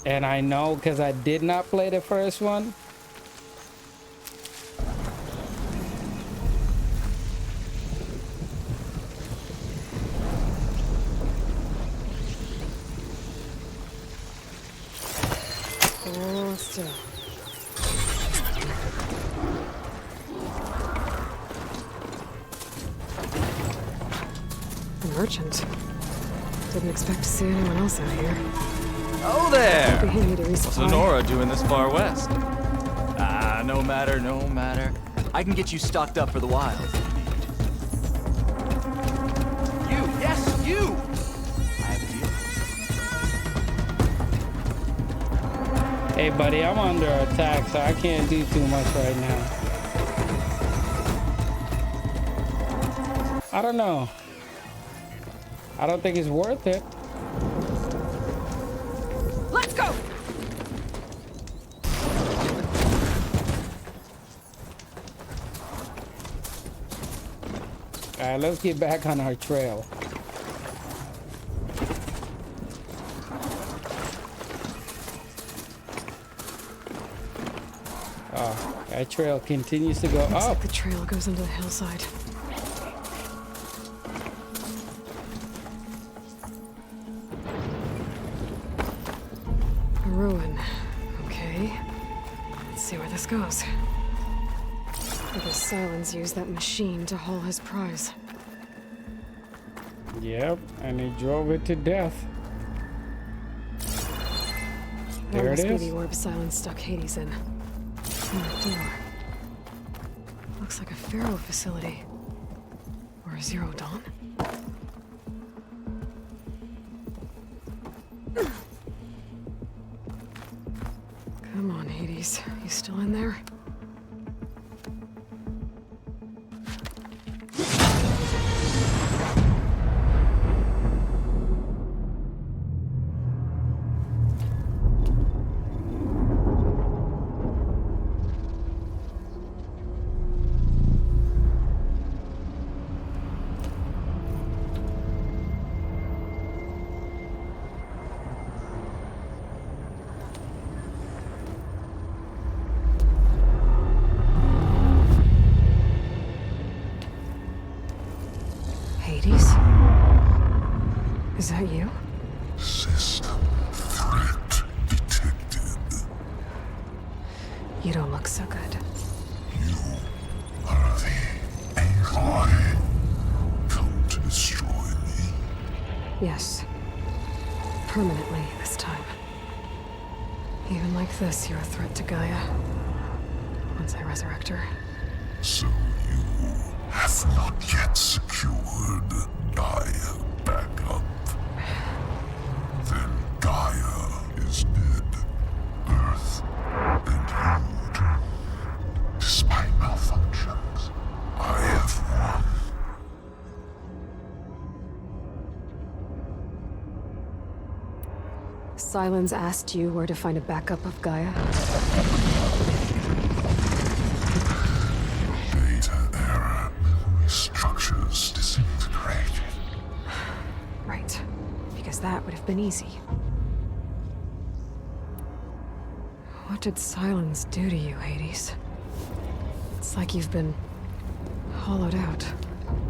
And I know because I did not play the first one. Oh, still. The merchant. Didn't expect to see anyone else out here. Oh there! Behaving to What's resupply. Sonora doing this far west? Ah, no matter, no matter. I can get you stocked up for the wild. You, yes, you! I have a deal. Hey, buddy, I'm under attack, so I can't do too much right now. I don't know. I don't think it's worth it. Let's go! All right, let's get back on our trail. Oh, that trail continues to go Looks up. like the trail goes into the hillside. A ruin. Okay. Let's see where this goes. I guess Silence used that machine to haul his prize. Yep, and he drove it to death. That There it must be is. the orb Silence stuck Hades in. And the door. Looks like a Pharaoh facility. Or a Zero Dawn. Come on, Hades. You still in there? Hades? Is that you? System threat detected. You don't look so good. You are the Aloy. Come to destroy me. Yes. Permanently this time. Even like this, you're a threat to Gaia. Once I resurrect her. So you have not yet secured Gaia back up. Then Gaia is dead. Earth and you too. Despite malfunctions, I have won. Silence asked you where to find a backup of Gaia. Data error, memory structures disintegrated. Right. Because that would have been easy. What did Silence do to you, Hades? It's like you've been hollowed out.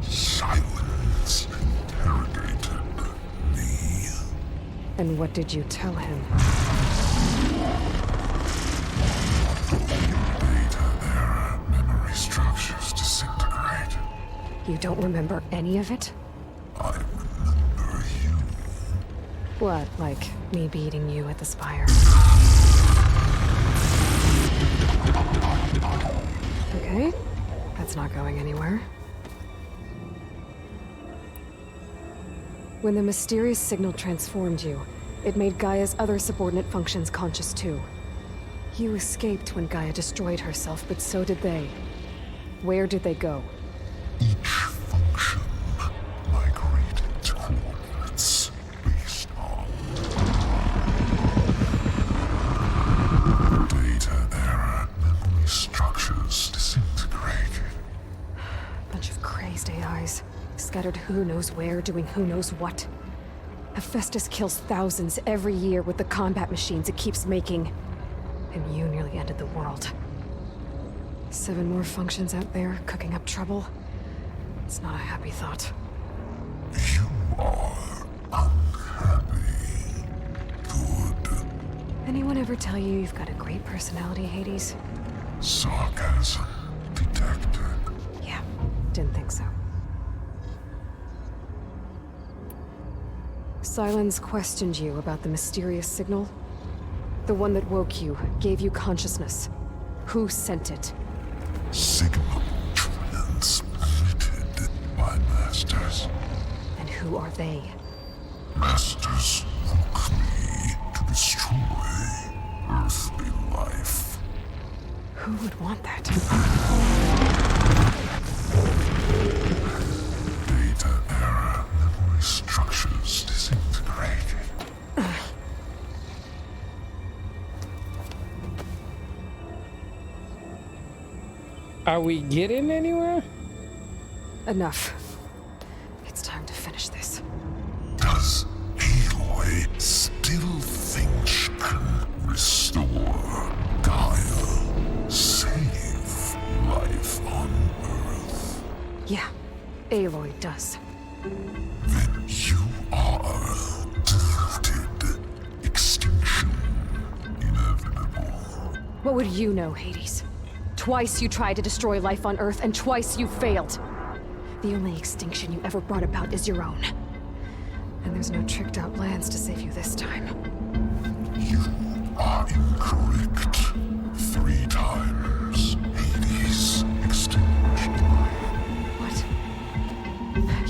Silence interrogated me. And what did you tell him? Data error, memory structures disintegrated. You don't remember any of it? I remember you. What, like me beating you at the spire? Okay, that's not going anywhere. When the mysterious signal transformed you, it made Gaia's other subordinate functions conscious too. You escaped when Gaia destroyed herself, but so did they. Where did they go? Each function migrated to coordinates based on data error, memory structures disintegrated. Bunch of crazed AIs, scattered who knows where, doing who knows what. Hephaestus kills thousands every year with the combat machines it keeps making. And you nearly ended the world. 7 more functions out there, cooking up trouble. It's not a happy thought. You are unhappy. Good. Anyone ever tell you you've got a great personality, Hades? Sarcasm detected. Yeah, didn't think so. Silence questioned you about the mysterious signal. The one that woke you, gave you consciousness. Who sent it? Signal transmitted by masters. And who are they? Masters woke me to destroy Earth Who would want that? Data error. Memory structures disintegrating. Are we getting anywhere? Enough. It's time to finish this. Does Aloy still think she can restore Gaia? Save life on Earth? Yeah, Aloy does. Then you are deluded. Extinction inevitable. What would you know, Hades? Twice you tried to destroy life on Earth, and twice you failed. The only extinction you ever brought about is your own. And there's no tricked-out plans to save you this time. You are incorrect. 3 times. Hades extinction. What?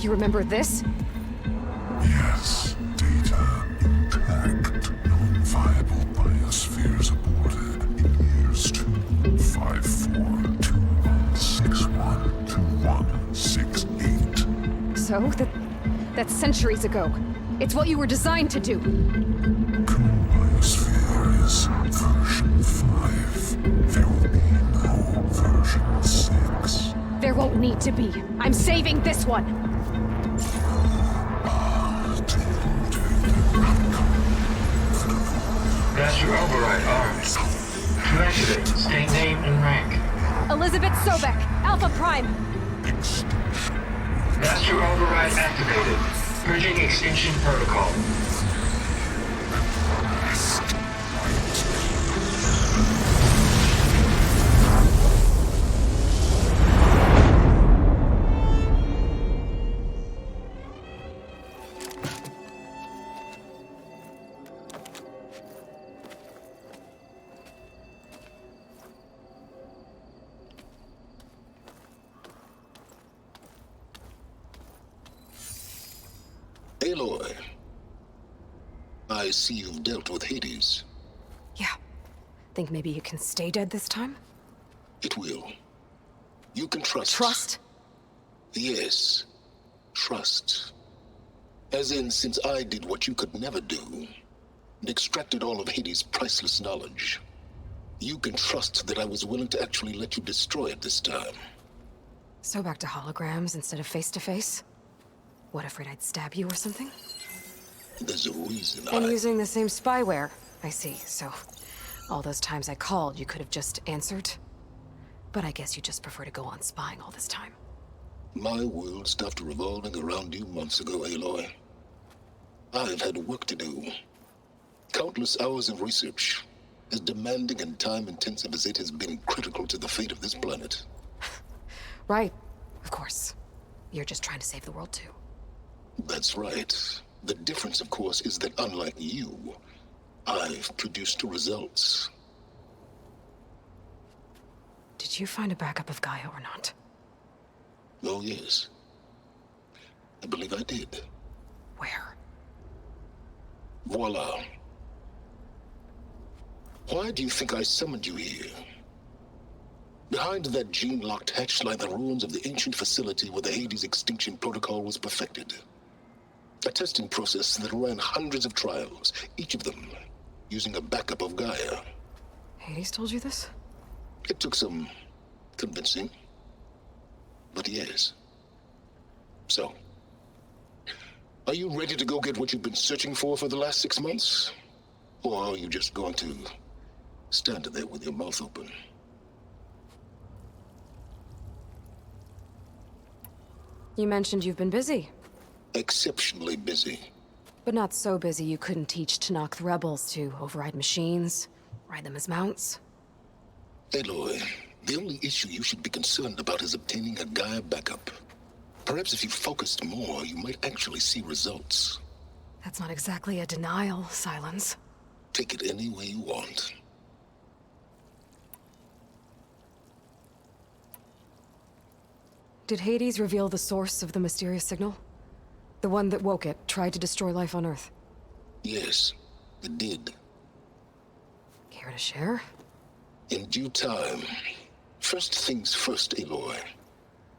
You remember this? Yes. Data intact. Non-viable biospheres aborted in years 25421612168. So, that's centuries ago. It's what you were designed to do. Biosphere is version 5. There will be no version 6. There won't need to be. I'm saving this one. Master override armed. To activate, state name and rank. Elizabeth Sobek, Alpha Prime. Master override activated. Purging extinction protocol. Aloy, I see you've dealt with Hades. Yeah. Think maybe you can stay dead this time? It will. You can trust. Trust? Yes. Trust. As in, since I did what you could never do, and extracted all of Hades' priceless knowledge, you can trust that I was willing to actually let you destroy it this time. So back to holograms instead of face-to-face? What, afraid I'd stab you or something? There's a reason And using the same spyware. I see, so all those times I called, you could have just answered? But I guess you just prefer to go on spying all this time. My world stopped revolving around you months ago, Aloy. I've had work to do. Countless hours of research, as demanding and time-intensive as it has been critical to the fate of this planet. Right, of course. You're just trying to save the world too. That's right. The difference, of course, is that unlike you, I've produced results. Did you find a backup of Gaia or not? Oh, yes. I believe I did. Where? Voila. Why do you think I summoned you here? Behind that gene-locked hatch lie the ruins of the ancient facility where the Hades extinction protocol was perfected. A testing process that ran hundreds of trials, each of them using a backup of Gaia. Hades told you this? It took some convincing, but yes. So, are you ready to go get what you've been searching for the last 6 months? Or are you just going to stand there with your mouth open? You mentioned you've been busy. Exceptionally busy. But not so busy you couldn't teach Tenakth rebels to override machines, ride them as mounts. Aloy, the only issue you should be concerned about is obtaining a Gaia backup. Perhaps if you focused more, you might actually see results. That's not exactly a denial, Silence. Take it any way you want. Did Hades reveal the source of the mysterious signal? The one that woke it, tried to destroy life on Earth? Yes, it did. Care to share? In due time. First things first, Aloy.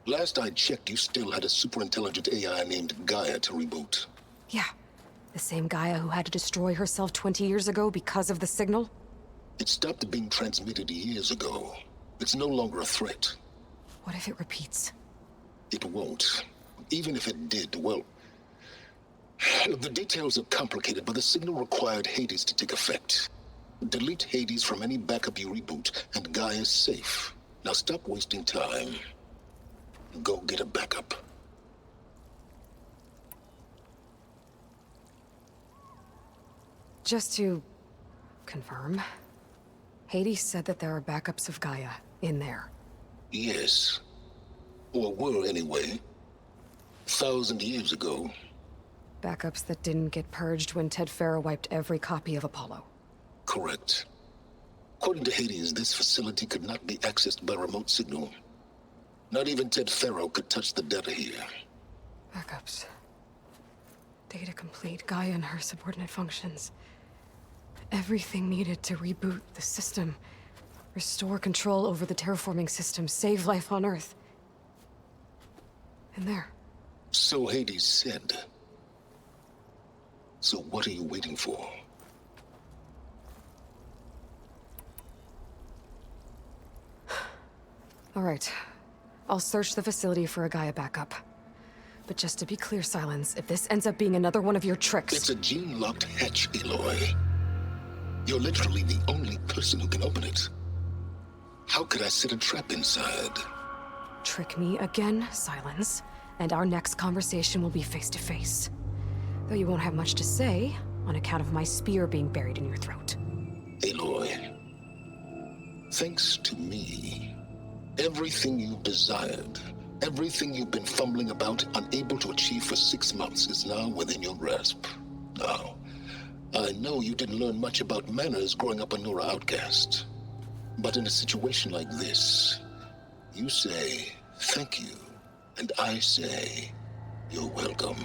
Last I checked, you still had a superintelligent AI named Gaia to reboot. Yeah. The same Gaia who had to destroy herself 20 years ago because of the signal? It stopped being transmitted years ago. It's no longer a threat. What if it repeats? It won't. Even if it did, well... The details are complicated, but the signal required Hades to take effect. Delete Hades from any backup you reboot, and Gaia's safe. Now stop wasting time. Go get a backup. Just to confirm, Hades said that there are backups of Gaia in there. Yes. Or were, anyway. 1,000 years ago. Backups that didn't get purged when Ted Farrow wiped every copy of Apollo. Correct. According to Hades, this facility could not be accessed by remote signal. Not even Ted Farrow could touch the data here. Backups. Data complete, Gaia and her subordinate functions. Everything needed to reboot the system. Restore control over the terraforming system, save life on Earth. And there. So Hades said. So what are you waiting for? All right. I'll search the facility for a Gaia backup. But just to be clear, Silence, if this ends up being another one of your tricks... It's a gene-locked hatch, Aloy. You're literally the only person who can open it. How could I set a trap inside? Trick me again, Silence, and our next conversation will be face-to-face. Though you won't have much to say, on account of my spear being buried in your throat. Aloy, thanks to me, everything you've desired, everything you've been fumbling about, unable to achieve for 6 months, is now within your grasp. Now, I know you didn't learn much about manners growing up a Nora outcast. But in a situation like this, you say, thank you, and I say, you're welcome.